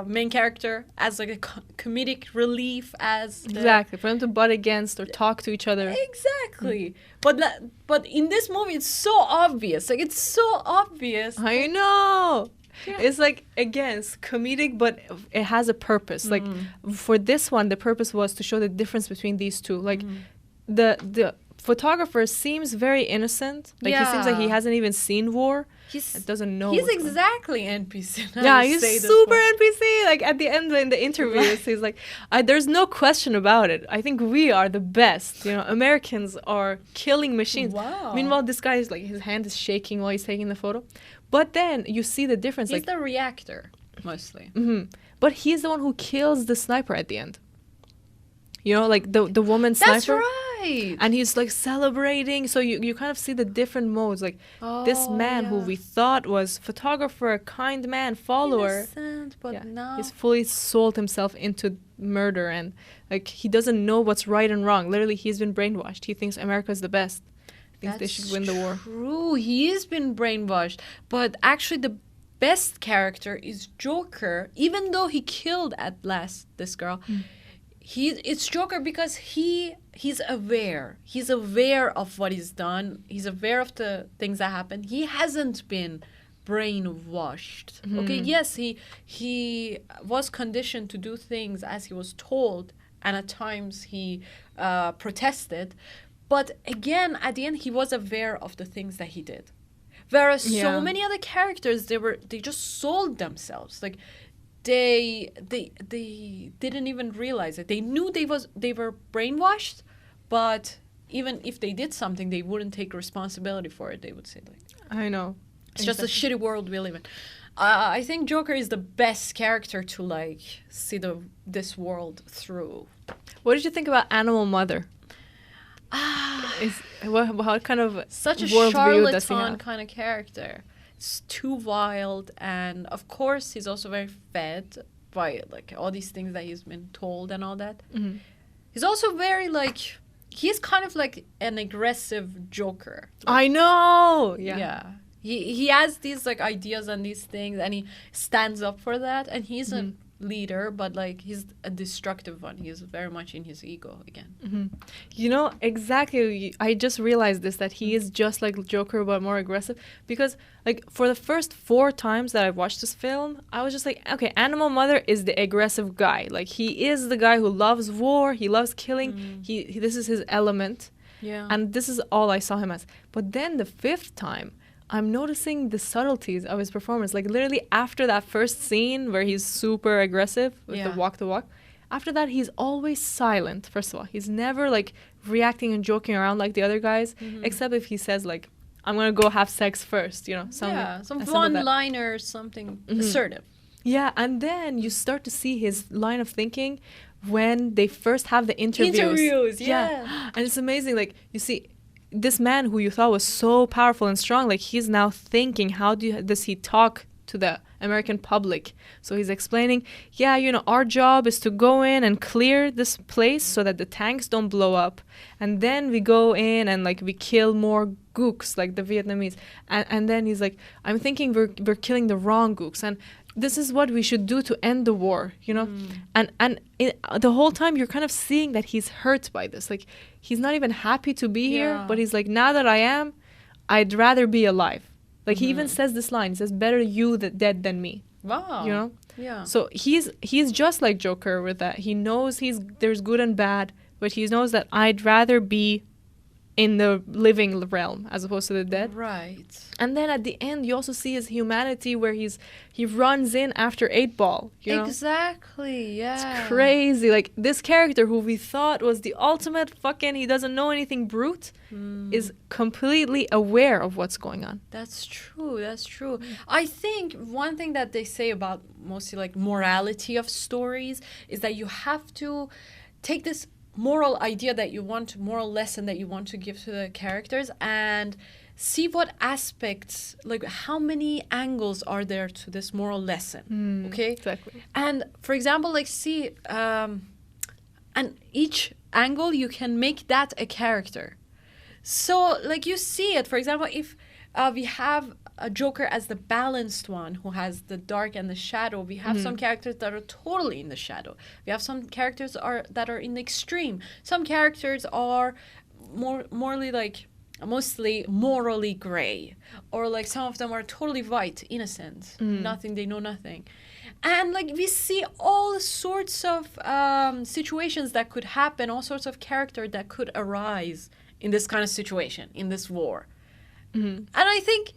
main character as like a comedic relief, as Exactly. For them to butt against or talk to each other. Exactly. But in this movie it's so obvious. Like it's so obvious. I know. It's like, again, it's comedic, but it has a purpose. Like for this one, the purpose was to show the difference between these two. Like the photographer seems very innocent. Like he seems like he Yeah. hasn't even seen war. He's Doesn't know. He's what's going on. exactly NPC. Now Yeah, you he's say this super one. NPC. Like at the end in the interviews, he's like, "There's no question about it. I think we are the best. You know, Americans are killing machines." Wow. Meanwhile, this guy is like, his hand is shaking while he's taking the photo. But then you see the difference. He's Like, the reactor mostly. but he's the one who kills the sniper at the end. You know, like the woman That's sniper. right. And he's like celebrating. So you kind of see the different modes. Like this Oh, man who yeah. we thought was photographer, kind man, follower. Innocent, but Yeah, now he's fully sold himself into murder, and like he doesn't know what's right and wrong. Literally, he's been brainwashed. He thinks America's the best. He thinks they should win the war. True, he has been brainwashed. But actually, the best character is Joker. Even though he killed at last this girl, it's Joker because he's aware. He's aware of what he's done. He's aware of the things that happen. He hasn't been brainwashed. Okay, yes, he was conditioned to do things as he was told, and at times he protested. But again, at the end, he was aware of the things that he did. Whereas Yeah. so many other characters, they just sold themselves. Like they didn't even realize it. They knew they were brainwashed, but even if they did something, they wouldn't take responsibility for it. They would say like, I know. it's just a shitty world we live in. I think Joker is the best character to like see this world through. What did you think about Animal Mother? What kind of Such a worldview does he charlatan have? kind of character. It's too wild, and of course he's also very fed by like all these things that he's been told and all that. He's also very like, he's kind of like an aggressive Joker. I know. Yeah. He has these like ideas and these things, and he stands up for that, and he's a leader, but like he's a destructive one. He's very much in his ego again. You know, exactly. I just realized this, that he is just like Joker, but more aggressive. Because, like, for the first 4 times that I watched this film, I was just like, okay, Animal Mother is the aggressive guy. Like, he is the guy who loves war. He loves killing. This is his element. Yeah. And this is all I saw him as. But then the 5th time, I'm noticing the subtleties of his performance. Like literally after that first scene where he's super aggressive with the walk, after that he's always silent. First of all, he's never like reacting and joking around like the other guys, except if he says like, I'm gonna go have sex first, you know, some one-liner or something assertive. Yeah, and then you start to see his line of thinking when they first have the interviews. Yeah. And it's amazing. Like, you see, this man who you thought was so powerful and strong, like, he's now thinking, how does he talk to the American public? So he's explaining, yeah, you know, our job is to go in and clear this place so that the tanks don't blow up. And then we go in and, like, we kill more gooks, like the Vietnamese. And then he's like, I'm thinking we're killing the wrong gooks. And this is what we should do to end the war, you know? And the whole time you're kind of seeing that he's hurt by this. Like, he's not even happy to be here, but he's like, now that I am, I'd rather be alive. Like, he even says this line. He says, better you dead than me. Wow. You know? Yeah. So he's just like Joker with that. He knows there's good and bad, but he knows that I'd rather be in the living realm as opposed to the dead. Right. And then at the end, you also see his humanity where he runs in after 8-Ball. You know? Exactly, yeah. It's crazy. Like, this character who we thought was the ultimate fucking, he doesn't know anything brute, is completely aware of what's going on. That's true. I think one thing that they say about mostly like morality of stories is that you have to take this moral lesson that you want to give to the characters and see what aspects, like how many angles are there to this moral lesson. Okay, exactly. And for example, like see and each angle you can make that a character. So like you see it, for example, if we have a Joker as the balanced one who has the dark and the shadow. We have some characters that are totally in the shadow. We have some characters that are in the extreme. Some characters are mostly morally gray, or like some of them are totally white, innocent, nothing. They know nothing, and like we see all sorts of situations that could happen, all sorts of character that could arise in this kind of situation, in this war, and I think.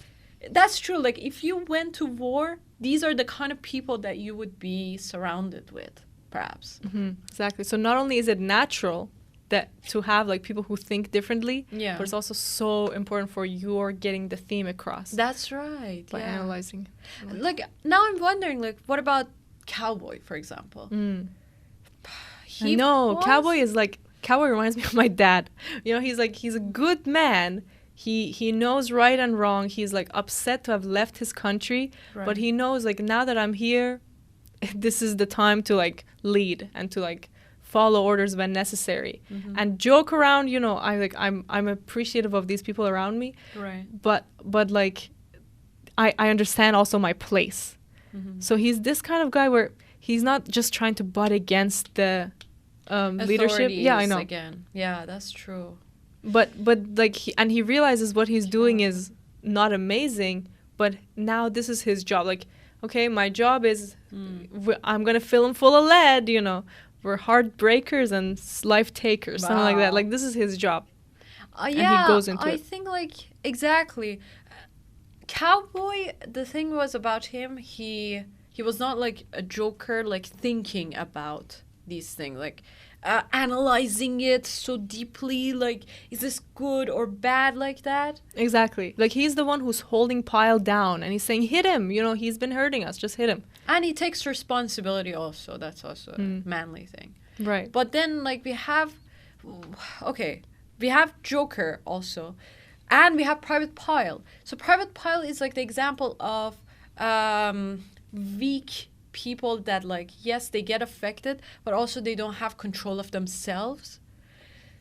That's true. Like, if you went to war, these are the kind of people that you would be surrounded with, perhaps. Exactly. So not only is it natural that to have, like, people who think differently, Yeah. but it's also so important for your getting the theme across. That's right. By analyzing. Like, now I'm wondering, like, what about Cowboy, for example? I know. Cowboy reminds me of my dad. You know, he's a good man. He knows right and wrong. He's like upset to have left his country, but he knows like now that I'm here, this is the time to like lead and to like follow orders when necessary and joke around. You know, I'm appreciative of these people around me. Right. But like I understand also my place. So he's this kind of guy where he's not just trying to butt against the leadership. Yeah, I know. Again. Yeah, that's true. But like he realizes what he's doing is not amazing, but now this is his job. Like, okay, my job is I'm gonna fill him full of lead. You know, we're heartbreakers and life takers, something like that. Like, this is his job. And he goes into it. I think like exactly. Cowboy, the thing was about him, he was not like a Joker, like thinking about these things, like analyzing it so deeply, like, is this good or bad, like that? Exactly. Like, he's the one who's holding Pyle down and he's saying, hit him, you know, he's been hurting us, just hit him. And he takes responsibility also. That's also a manly thing. Right. But then, like, we have Joker also, and we have Private Pyle. So Private Pyle is like the example of weak people that, like, yes, they get affected, but also they don't have control of themselves.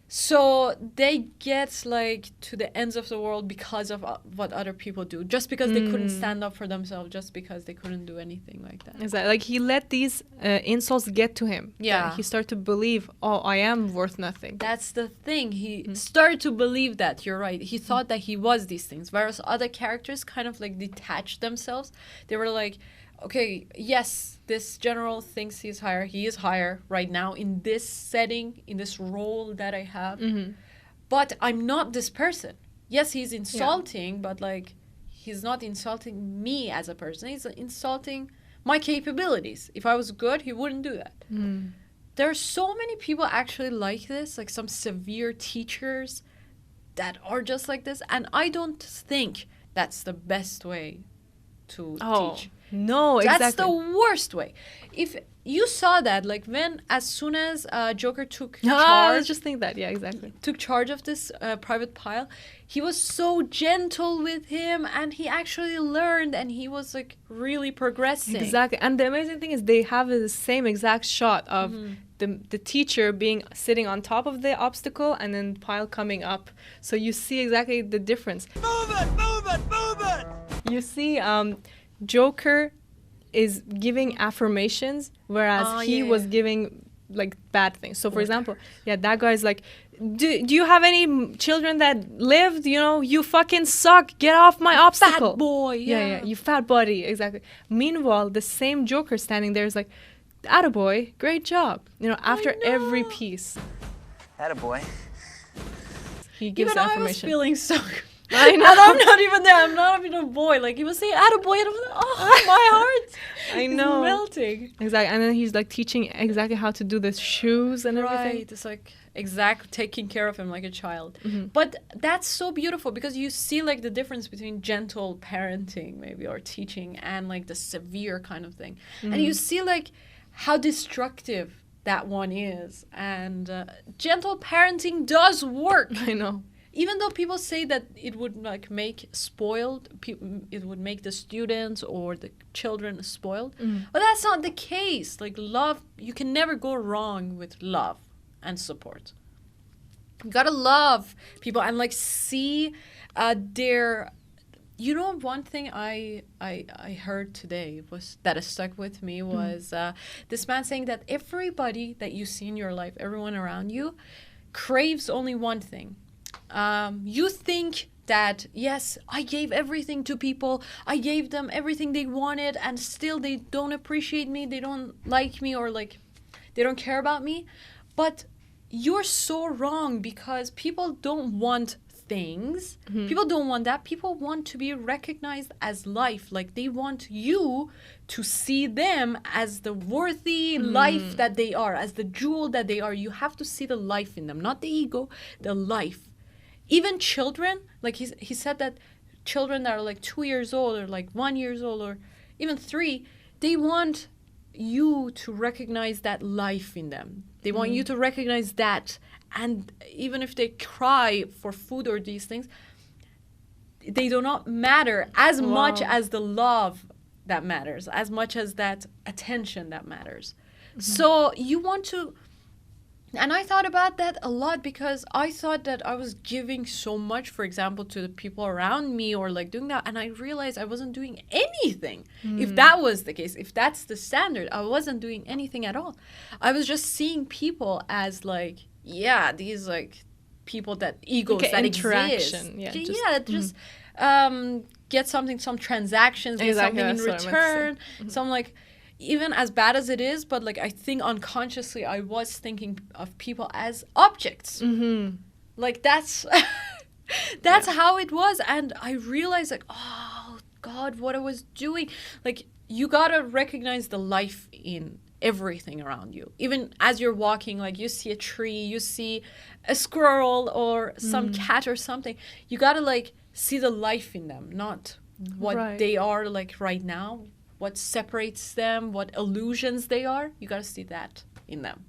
So they get, like, to the ends of the world because of what other people do, just because they couldn't stand up for themselves, just because they couldn't do anything like that. Exactly. Like, he let these insults get to him. Yeah. He started to believe, oh, I am worth nothing. That's the thing. He started to believe that. You're right. He thought that he was these things, whereas other characters kind of, like, detached themselves. They were like, okay, yes, this general thinks he's higher. He is higher right now in this setting, in this role that I have. But I'm not this person. Yes, he's insulting, but, like, he's not insulting me as a person. He's insulting my capabilities. If I was good, he wouldn't do that. There are so many people actually like this, like some severe teachers that are just like this. And I don't think that's the best way to teach. No, exactly. That's the worst way. If you saw that, like as soon as Joker took charge, I was just think that, yeah, exactly. took charge of this private pile, he was so gentle with him, and he actually learned, and he was like really progressing. Exactly. And the amazing thing is they have the same exact shot of the teacher sitting on top of the obstacle and then pile coming up. So you see exactly the difference. Move it, move it, move it! You see Joker is giving affirmations, whereas he was giving like bad things. So for example, that guy's like, do you have any children that lived? You know, you fucking suck. Get off my obstacle. Fat boy. Yeah, you fat body. Exactly. Meanwhile, the same Joker standing there is like, attaboy, great job. You know, after every piece. Attaboy. He gives Even I was affirmation. feeling so I know. And I'm not even there. I'm not even a boy. Like, he was saying attaboy, and I'm like, oh, my heart I is know. melting. Exactly. And then he's like teaching exactly how to do the shoes and everything. Right. It's like taking care of him like a child. But that's so beautiful because you see like the difference between gentle parenting maybe or teaching and like the severe kind of thing. And you see like how destructive that one is. And gentle parenting does work. I know. Even though people say that it would like make spoiled, it would make the students or the children spoiled, but that's not the case. Like love, you can never go wrong with love and support. You gotta love people and like see their. You know, one thing I heard today was that has stuck with me was this man saying that everybody that you see in your life, everyone around you, craves only one thing. You think that, yes, I gave everything to people, I gave them everything they wanted, and still they don't appreciate me, they don't like me, or like they don't care about me. But you're so wrong, because people don't want things. People don't want that. People want to be recognized as life. Like they want you to see them as the worthy life that they are, as the jewel that they are. You have to see the life in them, not the ego, the life. Even children, like he said that children that are like 2 years old or like 1 year old or even 3, they want you to recognize that life in them. They want you to recognize that. And even if they cry for food or these things, they do not matter as much as the love that matters, as much as that attention that matters. So you want to... And I thought about that a lot because I thought that I was giving so much, for example, to the people around me or like doing that. And I realized I wasn't doing anything. If that was the case, if that's the standard, I wasn't doing anything at all. I was just seeing people as like, these like people that egos that interaction. exist. Just get something, some transactions, get something in return, some like... Even as bad as it is, but like I think unconsciously I was thinking of people as objects. Like that's how it was. And I realized like, oh God, what I was doing. Like you gotta recognize the life in everything around you. Even as you're walking, like you see a tree, you see a squirrel or some cat or something. You gotta like see the life in them, not what they are like right now. What separates them, what illusions they are, you gotta see that in them.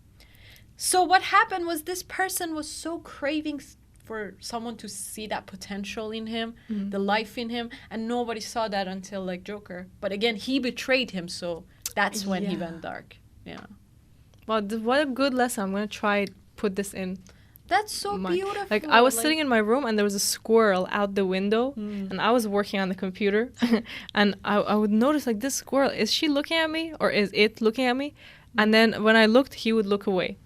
So what happened was this person was so craving for someone to see that potential in him, the life in him, and nobody saw that until like Joker. But again, he betrayed him, so that's when he went dark. Yeah. Well, what a good lesson. I'm gonna try put this in. That's so beautiful. Like I was sitting in my room and there was a squirrel out the window and I was working on the computer and I would notice like this squirrel, is she looking at me or is it looking at me? And then when I looked, he would look away.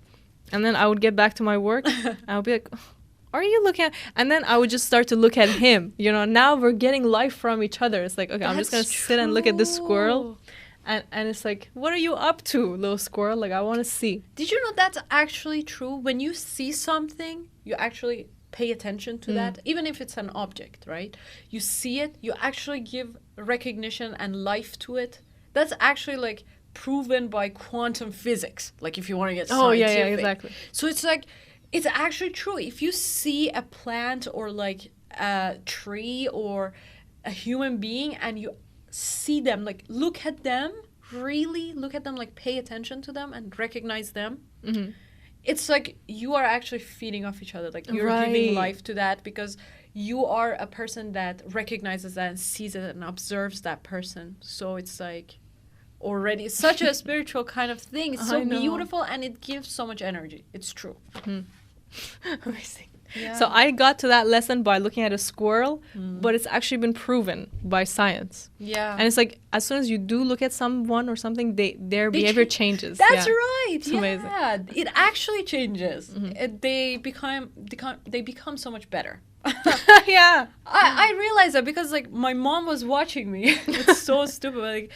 And then I would get back to my work and I would be like, are you looking at? And then I would just start to look at him. You know, now we're getting life from each other. It's like, okay, I'm just going to sit and look at this squirrel. And it's like, what are you up to, little squirrel? Like, I want to see. Did you know that's actually true? When you see something, you actually pay attention to that, even if it's an object, right? You see it, you actually give recognition and life to it. That's actually like proven by quantum physics. Like if you want to get scientific. Yeah, exactly. So it's like, it's actually true. If you see a plant or like a tree or a human being and you see them, like look at them, really look at them, like pay attention to them and recognize them. It's like you are actually feeding off each other. Like you're giving life to that because you are a person that recognizes that and sees it and observes that person. So it's like already such a spiritual kind of thing. It's so beautiful and it gives so much energy. It's true. Amazing. Yeah. So I got to that lesson by looking at a squirrel, but it's actually been proven by science. Yeah. And it's like as soon as you do look at someone or something, their behavior changes. That's right. It's amazing. It actually changes. They become so much better. Yeah. I realized that because like my mom was watching me. It's so stupid. Like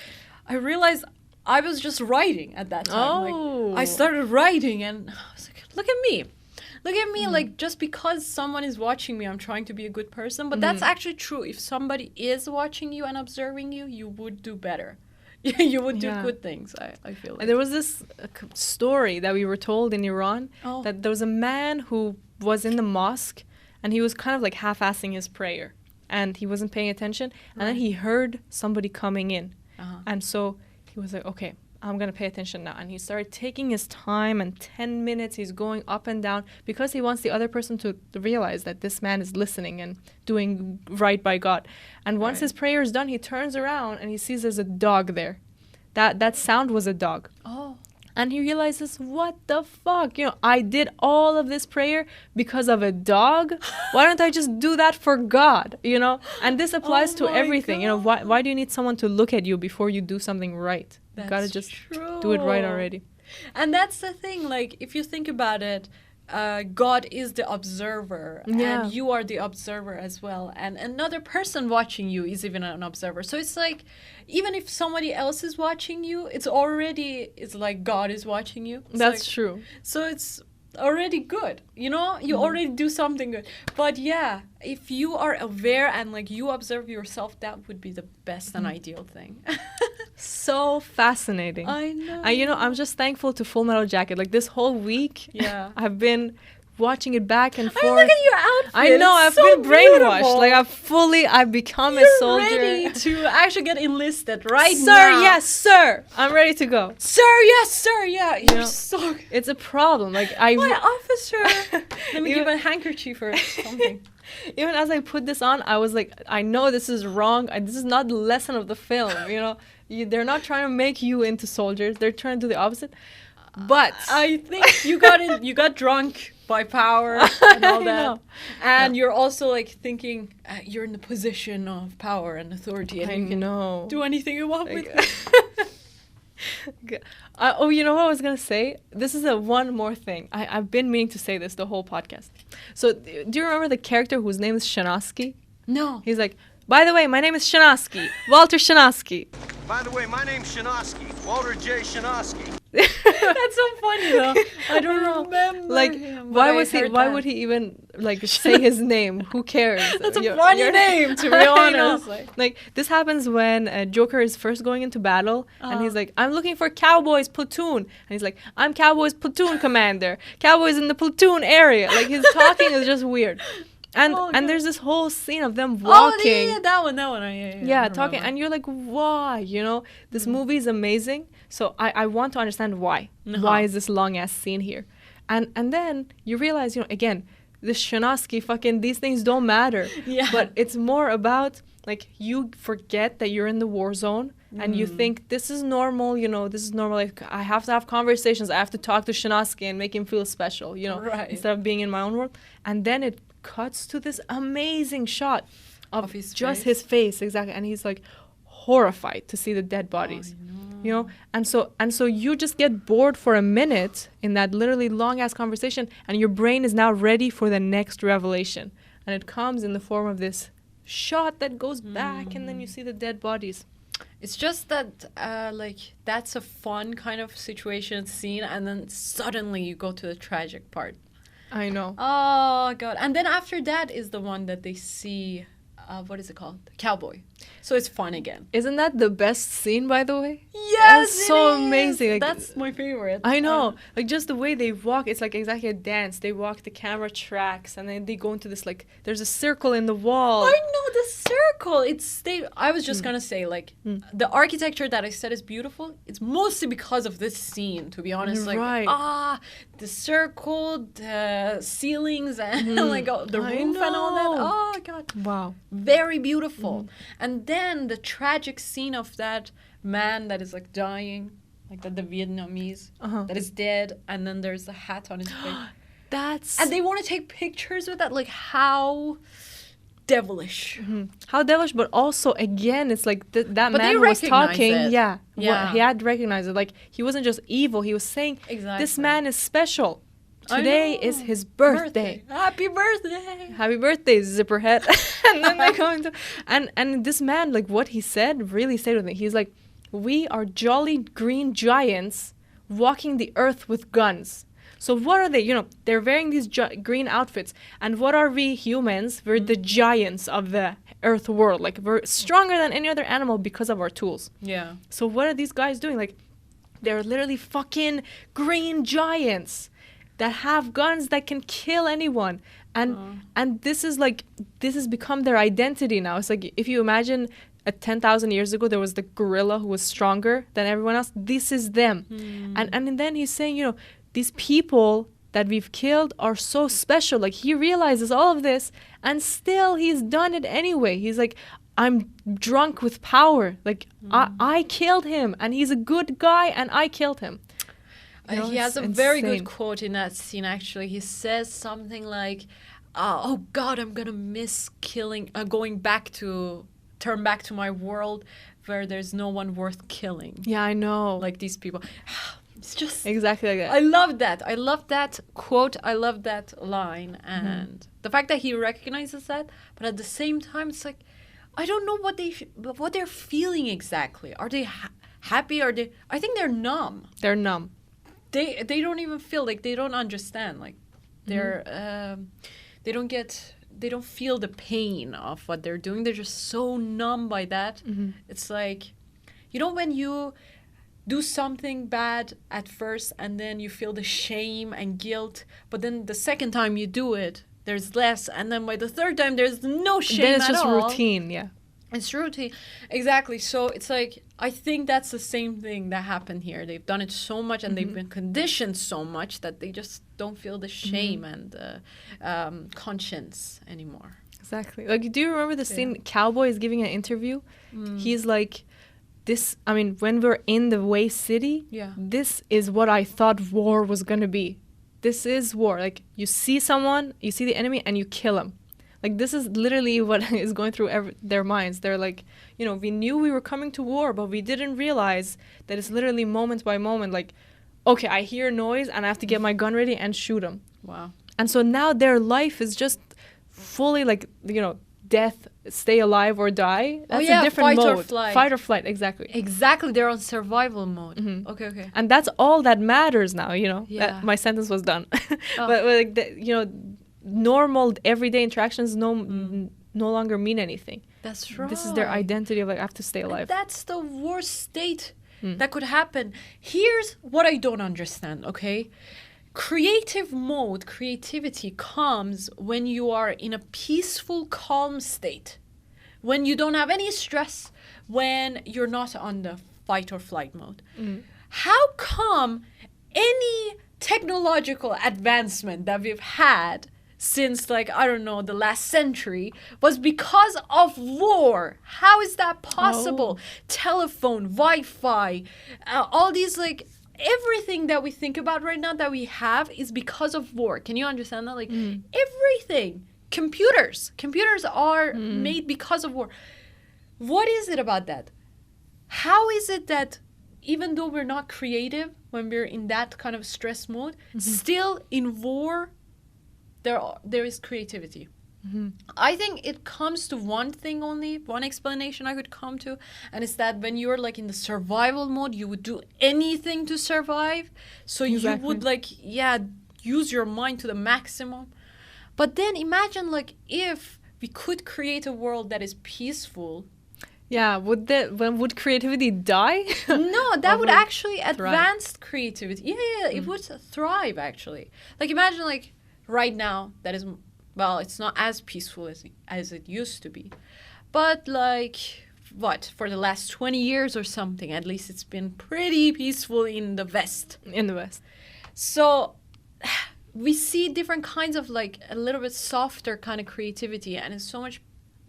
I realized I was just writing at that time. Like I started writing and I was like, look at me. Look at me, like, just because someone is watching me, I'm trying to be a good person. But that's actually true. If somebody is watching you and observing you, you would do better. You would do good things, I feel like. And there was this story that we were told in Iran that there was a man who was in the mosque and he was kind of like half-assing his prayer. And he wasn't paying attention. And then he heard somebody coming in. And so he was like, okay, I'm going to pay attention now. And he started taking his time, and 10 minutes he's going up and down because he wants the other person to realize that this man is listening and doing right by God. And once his prayer is done, he turns around and he sees there's a dog there. That sound was a dog. Oh. And he realizes, what the fuck? You know, I did all of this prayer because of a dog. Why don't I just do that for God? You know? And this applies to everything. God. You know, why do you need someone to look at you before you do something right? You gotta just do it right already. And that's the thing. Like, if you think about it, God is the observer, and you are the observer as well. And another person watching you is even an observer. So it's like, even if somebody else is watching you, it's like God is watching you. That's true. So it's already good, you know? You already do something good. But yeah, if you are aware and like you observe yourself, that would be the best and ideal thing. So fascinating. I know. And you know, I'm just thankful to Full Metal Jacket. Like this whole week, I've been watching it back and forth. Look at your outfit. I know, I've been brainwashed. Like I've become a soldier. You're ready to actually get enlisted right now. Sir, yes, sir. I'm ready to go. Sir, yes, sir. Yeah, you're so... It's a problem. Like My officer. Let me give a handkerchief or something. Even as I put this on, I was like, I know this is wrong. This is not the lesson of the film, you know? They're not trying to make you into soldiers. They're trying to do the opposite. But I think you got drunk by power and all that. And you're also like thinking you're in the position of power and authority and you can do anything you want with it. You know what I was going to say? This is one more thing. I've been meaning to say this the whole podcast. So do you remember the character whose name is Shanasky? No. He's like, by the way, my name is Shanasky. Walter Shanasky. By the way, my name's Shanasky. Walter J. Shanasky. That's so funny though. I don't remember. Like, him, why would he even like say his name? Who cares? That's a funny name, to be honest. Like this happens when Joker is first going into battle, and he's like, "I'm looking for Cowboys platoon," and he's like, "I'm Cowboys platoon commander. Cowboys in the platoon area." Like his talking is just weird. And there's this whole scene of them walking. Oh, yeah, that one. Yeah, talking. And you're like, why? You know, this movie is amazing. So I want to understand why. Why is this long-ass scene here? And then you realize, you know, again, this Shanasky these things don't matter. Yeah. But it's more about, like, you forget that you're in the war zone. And you think, this is normal, you know, this is normal. Like, I have to have conversations. I have to talk to Shanasky and make him feel special, you know, instead of being in my own world. And then it cuts to this amazing shot of his face, exactly, and he's like horrified to see the dead bodies, you know, and so you just get bored for a minute in that literally long ass conversation, and your brain is now ready for the next revelation, and it comes in the form of this shot that goes back, and then you see the dead bodies. It's just that like that's a fun kind of situation scene, and then suddenly you go to the tragic part. I know. Oh god! And then after that is the one that they see. What is it called? Cowboy. So it's fun again. Isn't that the best scene, by the way? Yes, It's so amazing. Like, That's my favorite. I know. Like, just the way they walk, it's like exactly a dance. They walk, the camera tracks, and then they go into this, like, there's a circle in the wall. I know the circle. I was just gonna say, like, the architecture that I said is beautiful. It's mostly because of this scene, to be honest. Like, Right. the circle, the ceilings, and like the I roof and all that. know. Oh god, Wow. very beautiful. And then the tragic scene of that man that is like dying, like the Vietnamese that is dead, and then there's a hat on his face. That's... And they want to take pictures with that. Like, how devilish. How devilish, but also, again, it's like that But man they who was recognize talking, it. yeah, Yeah. he had recognized it. Like, he wasn't just evil. He was saying, Exactly. this man is special. I Today know. is his birthday. Happy birthday. Happy birthday, Zipperhead. And then they go into... And this man, like, what he said really stayed with me. He's like, we are jolly green giants walking the earth with guns. So what are they? You know, they're wearing these green outfits. And what are we humans? We're the giants of the earth world. Like, we're stronger than any other animal because of our tools. Yeah. So what are these guys doing? Like, they're literally fucking green giants that have guns that can kill anyone. And this is like, this has become their identity now. It's like, if you imagine 10,000 years ago, there was the gorilla who was stronger than everyone else. This is them. And then he's saying, you know, these people that we've killed are so special. Like, he realizes all of this, and still he's done it anyway. He's like, I'm drunk with power. Like, I killed him, and he's a good guy, and I killed him. You know, He has a it's very insane. good quote in that scene, actually. He says something like, oh God, I'm gonna miss turn back to my world where there's no one worth killing. Yeah, I know. Like these people. It's just... Exactly like that. I love that. I love that quote. I love that line. And the fact that he recognizes that, but at the same time, it's like, I don't know what they're feeling exactly. Are they happy? I think they're numb. They're numb. They don't even feel, like, they don't understand, like, they're they don't feel the pain of what they're doing. They're just so numb by that. It's like, you know, when you do something bad at first and then you feel the shame and guilt, but then the second time you do it, there's less, and then by the third time there's no shame Then it's at just all. routine, yeah. It's routine. Exactly. So it's like, I think that's the same thing that happened here. They've done it so much and they've been conditioned so much that they just don't feel the shame and conscience anymore. Exactly. Like, do you remember the scene Cowboy is giving an interview? He's like, when we're in the Way City, this is what I thought war was going to be. This is war. Like, you see someone, you see the enemy, and you kill him. Like, this is literally what is going through their minds. They're like, you know, we knew we were coming to war, but we didn't realize that it's literally moment by moment. Like, okay, I hear noise, and I have to get my gun ready and shoot him. Wow. And so now their life is just fully, like, you know, death, stay alive or die. That's a different fight mode. or flight. Fight or flight, exactly. Exactly, they're on survival mode. Okay. And that's all that matters now, you know. Yeah. My sentence was done. But like, you know, normal everyday interactions no longer mean anything. That's right. This is their identity of, like, I have to stay alive. And that's the worst state that could happen. Here's what I don't understand, okay? Creativity comes when you are in a peaceful, calm state, when you don't have any stress, when you're not on the fight or flight mode. How come any technological advancement that we've had since, like, I don't know, the last century was because of war? How is that possible? Telephone, Wi-Fi, all these, like, everything that we think about right now that we have is because of war. Can you understand that? Like, everything. Computers are made because of war. What is it about that? How is it that even though we're not creative when we're in that kind of stress mode, still in war there is creativity? I think it comes to one thing only, one explanation I could come to, and it's that when you're, like, in the survival mode, you would do anything to survive. So you would, like, use your mind to the maximum. But then imagine like if we could create a world that is peaceful. Yeah, would creativity die? No, that would actually thrive. advance creativity. Yeah, it would thrive actually. Like imagine like right now that is, well, it's not as peaceful as it used to be. But like what, for the last 20 years or something, at least it's been pretty peaceful in the West. In the West. So we see different kinds of like a little bit softer kind of creativity, and it's so much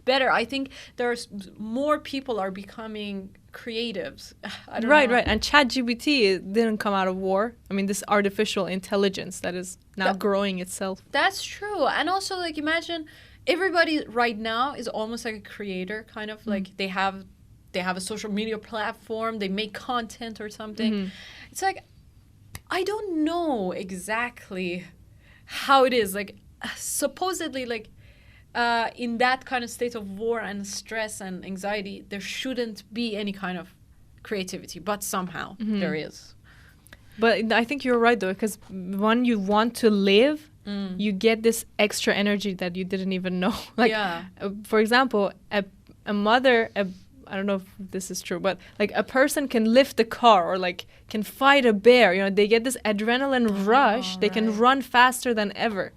better. I think there's more people are becoming creatives. I don't know. Right. And ChatGPT didn't come out of war. I mean, this artificial intelligence that is now growing itself. That's true. And also like imagine everybody right now is almost like a creator, kind of like they have a social media platform, they make content or something. It's like I don't know exactly how it is. Like supposedly like in that kind of state of war and stress and anxiety, there shouldn't be any kind of creativity, but somehow there is. But I think you're right, though, because when you want to live, you get this extra energy that you didn't even know. Like, for example, a mother, I don't know if this is true, but like a person can lift a car or like can fight a bear. You know, they get this adrenaline rush. They can run faster than ever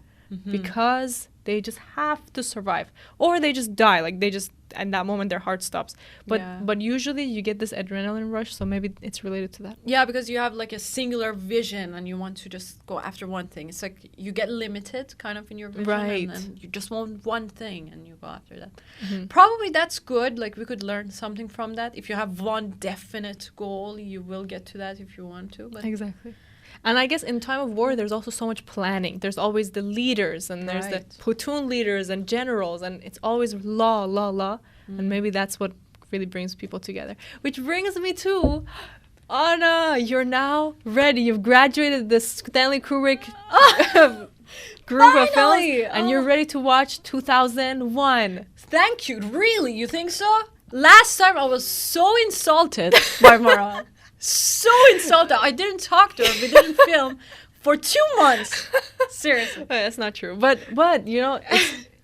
because they just have to survive, or they just die. Like they just, at that moment, their heart stops. But usually you get this adrenaline rush, so maybe it's related to that. Yeah, because you have like a singular vision and you want to just go after one thing. It's like you get limited kind of in your vision, and you just want one thing and you go after that. Probably that's good. Like we could learn something from that. If you have one definite goal, you will get to that if you want to. But Exactly. And I guess in time of war, there's also so much planning. There's always the leaders, and there's the platoon leaders and generals, and it's always law. And maybe that's what really brings people together. Which brings me to, Anna, you're now ready. You've graduated the Stanley Kubrick group of films, and you're ready to watch 2001. Thank you. Really? You think so? Last time I was so insulted by Maral. So insulted. I didn't talk to her. We didn't film for 2 months. Seriously. That's not true. But you know,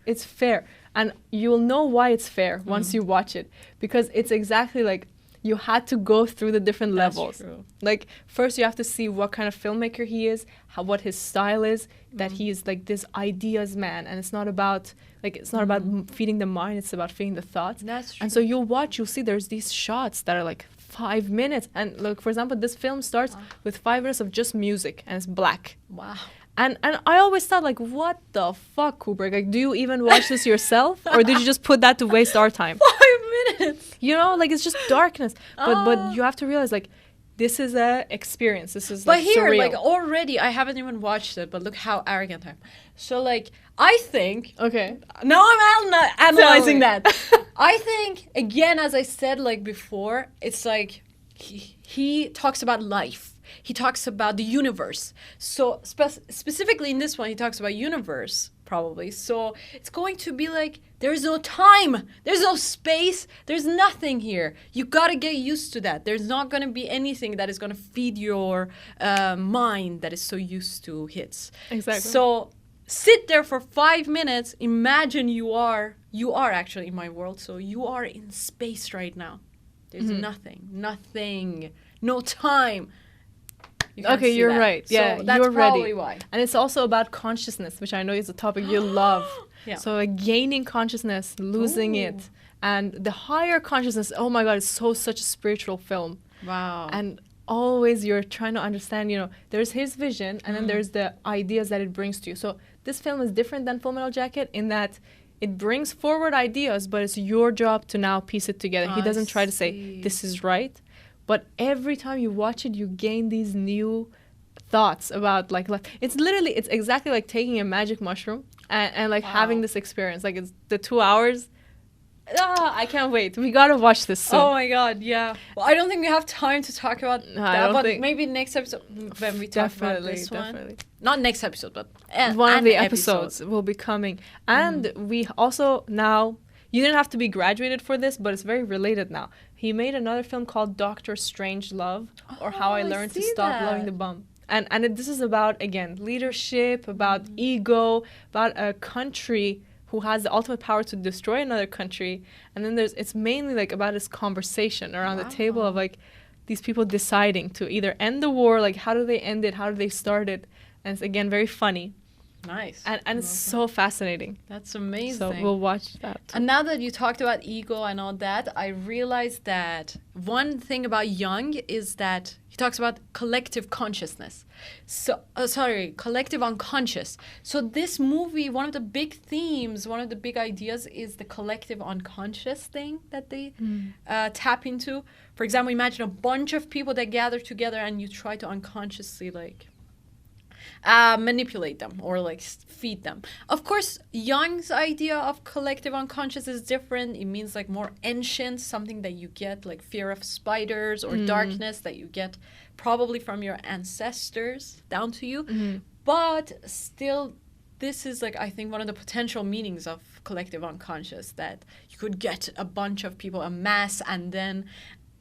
it's fair. And you'll know why it's fair once you watch it. Because it's exactly like you had to go through the different levels. True. Like first you have to see what kind of filmmaker he is, what his style is, that he is like this ideas man, and it's not about feeding the mind, it's about feeding the thoughts. That's true. And so you'll see there's these shots that are like 5 minutes, and look, for example, this film starts with 5 minutes of just music, and it's black. Wow. And I always thought, like, what the fuck, Kubrick? Like, do you even watch this yourself, or did you just put that to waste our time? 5 minutes. You know, like, it's just darkness. But you have to realize, like, this is a experience. This is like But here, surreal. like already, I haven't even watched it. But look how arrogant I am. So like, I think. Okay. Now I'm analyzing that. I think again, as I said like before, it's like he talks about life. He talks about the universe. So specifically in this one, he talks about universe probably. So it's going to be like there's no time, there's no space, there's nothing here. You gotta get used to that. There's not gonna be anything that is gonna feed your mind that is so used to hits. Exactly. So sit there for 5 minutes. Imagine you are actually in my world. So you are in space right now. There's nothing, no time. Okay, you're right. Yeah, so that's you're probably ready. Why. And it's also about consciousness, which I know is a topic you love. Yeah. So gaining consciousness, losing it, and the higher consciousness. Oh my God, it's such a spiritual film. Wow. And always you're trying to understand. You know, there's his vision, and then there's the ideas that it brings to you. So this film is different than Full Metal Jacket in that it brings forward ideas, but it's your job to now piece it together. He doesn't try to say this is right. But every time you watch it, you gain these new thoughts about like it's exactly like taking a magic mushroom and like having this experience. Like it's the 2 hours. I can't wait. We gotta watch this soon. Oh my God, yeah. Well, I don't think we have time to talk about that, but maybe next episode when we talk about this one. Not next episode, but one of the episodes will be coming. And we also now, you didn't have to be graduated for this, but it's very related now. He made another film called Doctor Strangelove, or How I Learned to Stop Loving the Bomb. this is about, again, leadership, about ego, about a country who has the ultimate power to destroy another country. And then it's mainly like about this conversation around the table of like these people deciding to either end the war, like how do they end it, how do they start it. And it's, again, very funny. Nice. And it's so fascinating. That's amazing. So we'll watch that. And now that you talked about ego and all that, I realized that one thing about Jung is that he talks about collective consciousness. So, collective unconscious. So this movie, one of the big themes, one of the big ideas is the collective unconscious thing that they tap into. For example, imagine a bunch of people that gather together and you try to unconsciously like manipulate them or like feed them. Of course, Jung's idea of collective unconscious is different. It means like more ancient, something that you get like fear of spiders or darkness that you get probably from your ancestors down to you. But still, this is like, I think, one of the potential meanings of collective unconscious, that you could get a bunch of people, a mass, and then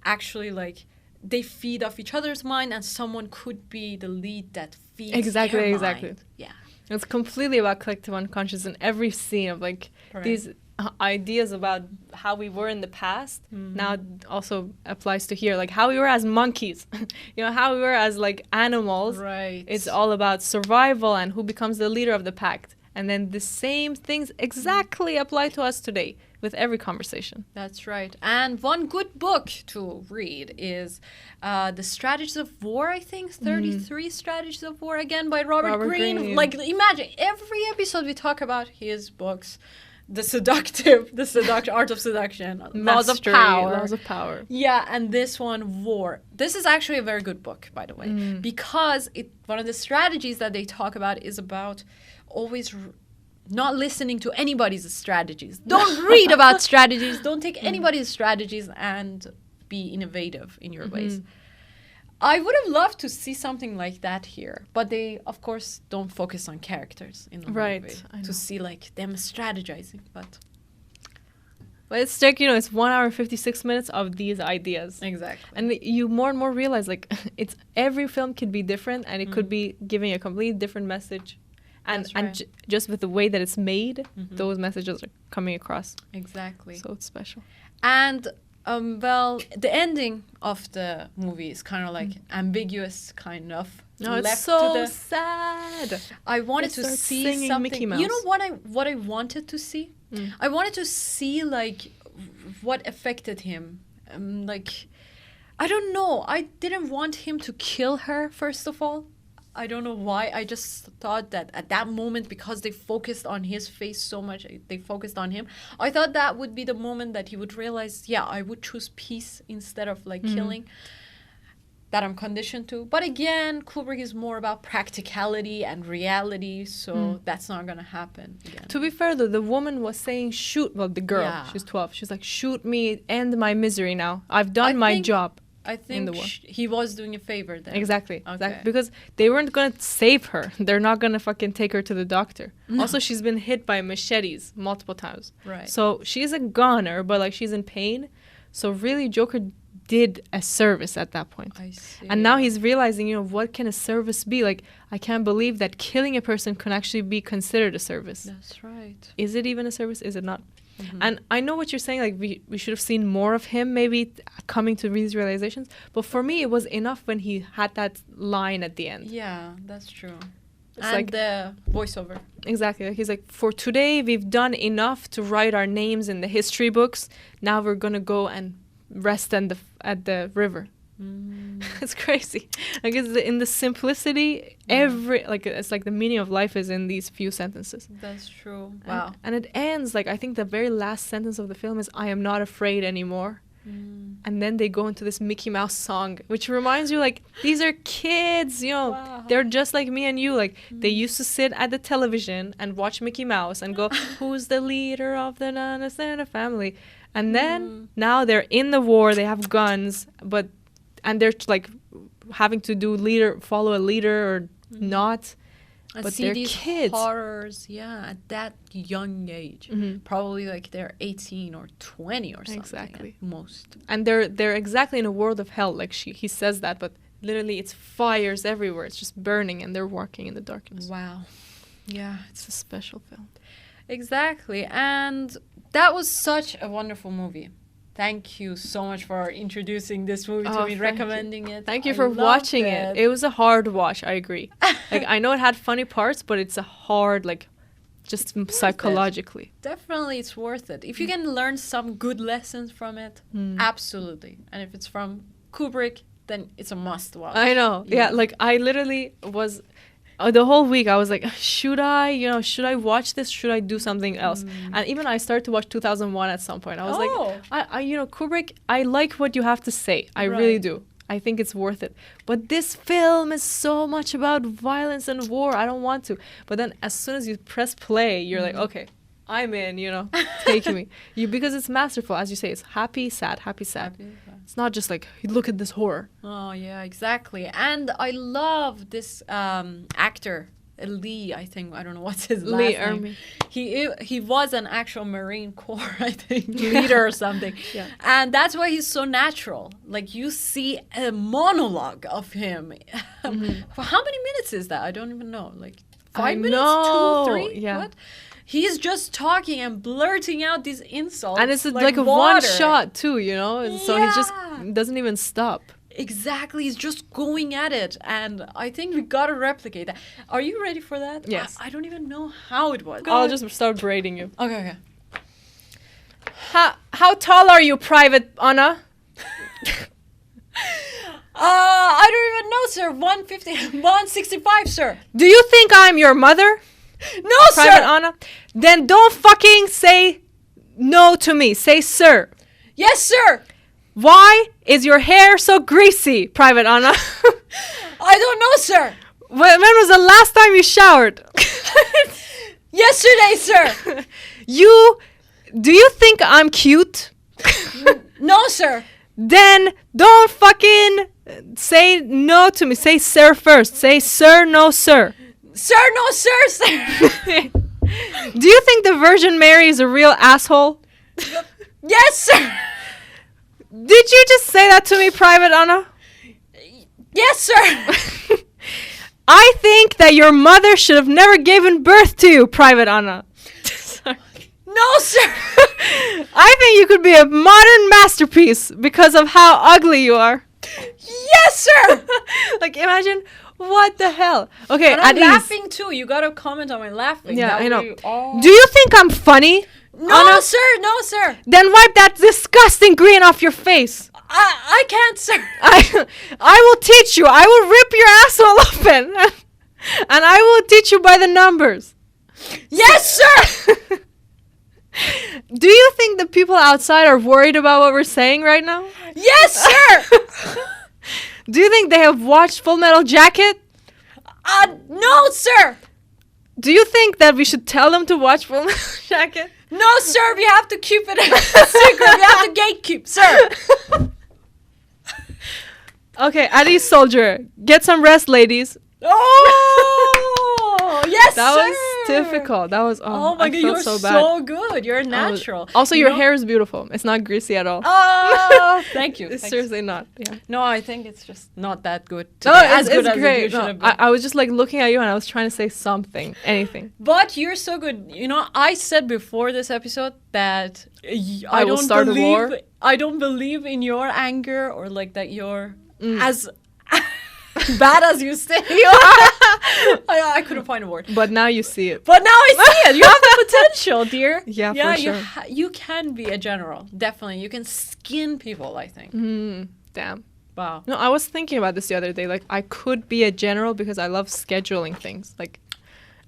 actually like they feed off each other's mind, and someone could be the lead that feeds Exactly. Yeah. It's completely about collective unconscious in every scene of like these ideas about how we were in the past. Now also applies to here, like how we were as monkeys, how we were as like animals. Right. It's all about survival and who becomes the leader of the pack. And then the same things exactly apply to us today with every conversation. That's right. And one good book to read is The Strategies of War, I think. 33 Strategies of War, again, by Robert Greene. Like, imagine, every episode we talk about his books. The Art of Seduction, Laws of Power. Yeah, and this one, War. This is actually a very good book, by the way, because one of the strategies that they talk about is about always not listening to anybody's strategies. Don't read about strategies. Don't take anybody's strategies, and be innovative in your ways. I would have loved to see something like that here, but they, of course, don't focus on characters in the movie to see like them strategizing. But it's like, it's 1 hour and 56 minutes of these ideas. Exactly. And you more and more realize like it's every film could be different, and it could be giving a completely different message. And just with the way that it's made, those messages are coming across. Exactly. So it's special. And well, the ending of the movie is kind of like ambiguous, kind of. No, it's so sad. I wanted to see something. Mickey Mouse. You know what I wanted to see? I wanted to see like what affected him. Like, I don't know. I didn't want him to kill her, first of all. I don't know why. I just thought that at that moment, because they focused on his face so much, they focused on him. I thought that would be the moment that he would realize, yeah, I would choose peace instead of like killing. That I'm conditioned to. But again, Kubrick is more about practicality and reality, so that's not going to happen again. To be fair, though, the woman was saying, shoot, well, the girl, she's 12. She's like, shoot me, end my misery now. I've done my job. I think he was doing a favor then. Exactly. Because they weren't going to save her. They're not going to fucking take her to the doctor. No. Also, she's been hit by machetes multiple times. Right. So she's a goner, but like she's in pain. So really, Joker did a service at that point. I see. And now he's realizing, what can a service be? Like, I can't believe that killing a person can actually be considered a service. That's right. Is it even a service? Is it not? And I know what you're saying, like we should have seen more of him maybe coming to these realizations. But for me, it was enough when he had that line at the end. Yeah, that's true. It's and like the voiceover. Exactly. Like he's like, for today, we've done enough to write our names in the history books. Now we're going to go and rest at the river. It's crazy. Like it's in the simplicity, it's like the meaning of life is in these few sentences. That's true. Wow. And it ends like, I think the very last sentence of the film is, I am not afraid anymore. And then they go into this Mickey Mouse song, which reminds you, like, these are kids, wow. They're just like me and you. Like, they used to sit at the television and watch Mickey Mouse and go, who's the leader of the Nana family? And then now they're in the war, they have guns, and they're like having to follow a leader or not. And but see they're these kids. Horrors, at that young age. Probably like they're 18 or 20 or something. Exactly. At most. And they're exactly in a world of hell. Like he says that, but literally it's fires everywhere. It's just burning and they're walking in the darkness. Wow. Yeah. It's a special film. Exactly. And that was such a wonderful movie. Thank you so much for introducing this movie to me, recommending it. Thank you for watching it. It was a hard watch, I agree. Like, I know it had funny parts, but it's a hard, like, just psychologically. Definitely, it's worth it. If you can learn some good lessons from it, absolutely. And if it's from Kubrick, then it's a must watch. I know. Yeah, like, I literally was... the whole week I was like, should I watch this? Should I do something else? And even I started to watch 2001 at some point. I was like, I Kubrick, I like what you have to say. I really do. I think it's worth it. But this film is so much about violence and war. I don't want to. But then as soon as you press play, you're like, okay, I'm in, take me. Because it's masterful. As you say, it's happy, sad, happy, sad. It's not just like, look at this horror. Oh, yeah, exactly. And I love this actor, Lee, I think. I don't know what's his last name. He was an actual Marine Corps, I think, leader or something. Yeah. And that's why he's so natural. Like, you see a monologue of him. For how many minutes is that? I don't even know. Like, 5 minutes? 2, 3? Yeah. What? He's just talking and blurting out these insults. And it's like a one shot too, So he just doesn't even stop. Exactly. He's just going at it. And I think we got to replicate that. Are you ready for that? Yes. I don't even know how it was. I'll just start braiding you. Okay. How tall are you, Private Anna? I don't even know, sir. 150, 165, sir. Do you think I'm your mother? No, Private sir. Anna? Then don't fucking say no to me. Say sir. Yes, sir. Why is your hair so greasy, Private Anna? I don't know, sir. When was the last time you showered? Yesterday, sir. Do you think I'm cute? No, sir. Then don't fucking say no to me. Say sir first. Say sir, no sir. Sir, no, sir, sir. Do you think the Virgin Mary is a real asshole? Yes, sir. Did you just say that to me, Private Anna? Yes, sir. I think that your mother should have never given birth to you, Private Anna. No, sir. I think you could be a modern masterpiece because of how ugly you are. Yes, sir. Like, imagine... What the hell? Okay, and I'm laughing too. You gotta comment on my laughing. Yeah, I know. Do you think I'm funny? No, Anna? Sir. No, sir. Then wipe that disgusting grin off your face. I can't, sir. I will teach you. I will rip your asshole open. And I will teach you by the numbers. Yes, sir. Do you think the people outside are worried about what we're saying right now? Yes, sir. Do you think they have watched Full Metal Jacket? No, sir. Do you think that we should tell them to watch Full Metal Jacket? No, sir. We have to keep it a secret. We have to gatekeep, sir. Okay, Ali Soldier, get some rest, ladies. Oh, yes, that sir. Was difficult. That was oh my God, you're so good. You're natural. Also, your hair is beautiful. It's not greasy at all. Oh, thank you. It's seriously not. Yeah. No, I think it's just not that good. No, it's great. No, I was just like looking at you and I was trying to say something, anything. But you're so good. I said before this episode that I will start a war. I don't believe in your anger or like that you're as bad as you say you are. I couldn't find a word. But now you see it. But now I see it. You have the potential, dear. Yeah, for sure. You can be a general. Definitely. You can skin people, I think. Damn. Wow. No, I was thinking about this the other day. Like, I could be a general because I love scheduling things. Like,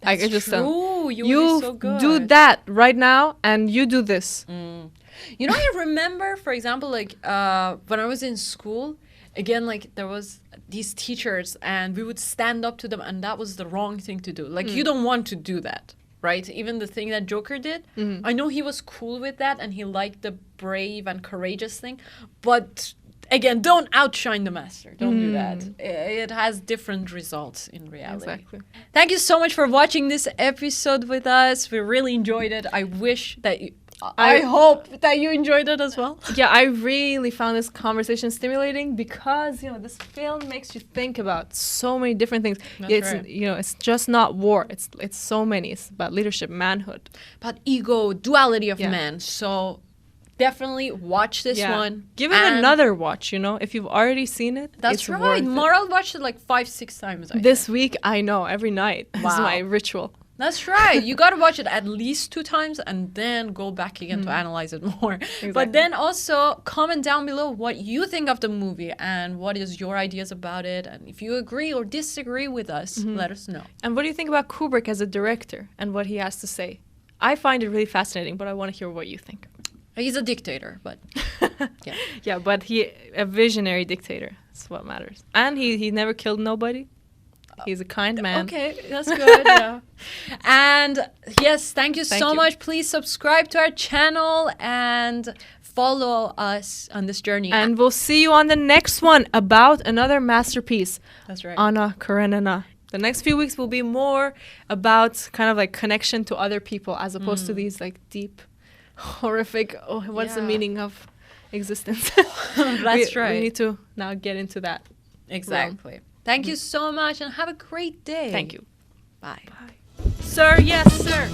that's I just true. You so good. Do that right now and you do this. I remember, for example, like when I was in school, again, like there was these teachers and we would stand up to them and that was the wrong thing to do. Like you don't want to do that, right? Even the thing that Joker did, I know he was cool with that and he liked the brave and courageous thing, but again, don't outshine the master. Don't do that. It has different results in reality. Exactly. Thank you so much for watching this episode with us. We really enjoyed it. I wish that I hope that you enjoyed it as well. Yeah, I really found this conversation stimulating because, this film makes you think about so many different things. That's right. It's just not war. It's so many. It's about leadership, manhood. But ego, duality of Yeah. man. So definitely watch this one. Give it And another watch, if you've already seen it. That's it's right. worth it. Maral watched it like 5-6 times. I This week, I know, every night. This is Wow. my ritual. That's right. You got to watch it at least 2 times and then go back again to analyze it more. But then also comment down below what you think of the movie and what is your ideas about it. And if you agree or disagree with us, let us know. And what do you think about Kubrick as a director and what he has to say? I find it really fascinating, but I want to hear what you think. He's a dictator, but yeah. Yeah, but a visionary dictator. That's what matters. And he never killed nobody. He's a kind man. Okay, that's good. Yeah. And yes, thank you Thank so you. much. Please subscribe to our channel and follow us on this journey. And we'll see you on the next one about another masterpiece. That's right. Anna Karenina. The next few weeks will be more about kind of like connection to other people as opposed to these like deep, horrific, what's the Yeah. meaning of existence? That's right. We need to now get into that. Exactly. Thank you so much and have a great day. Thank you. Bye. Sir, yes, sir.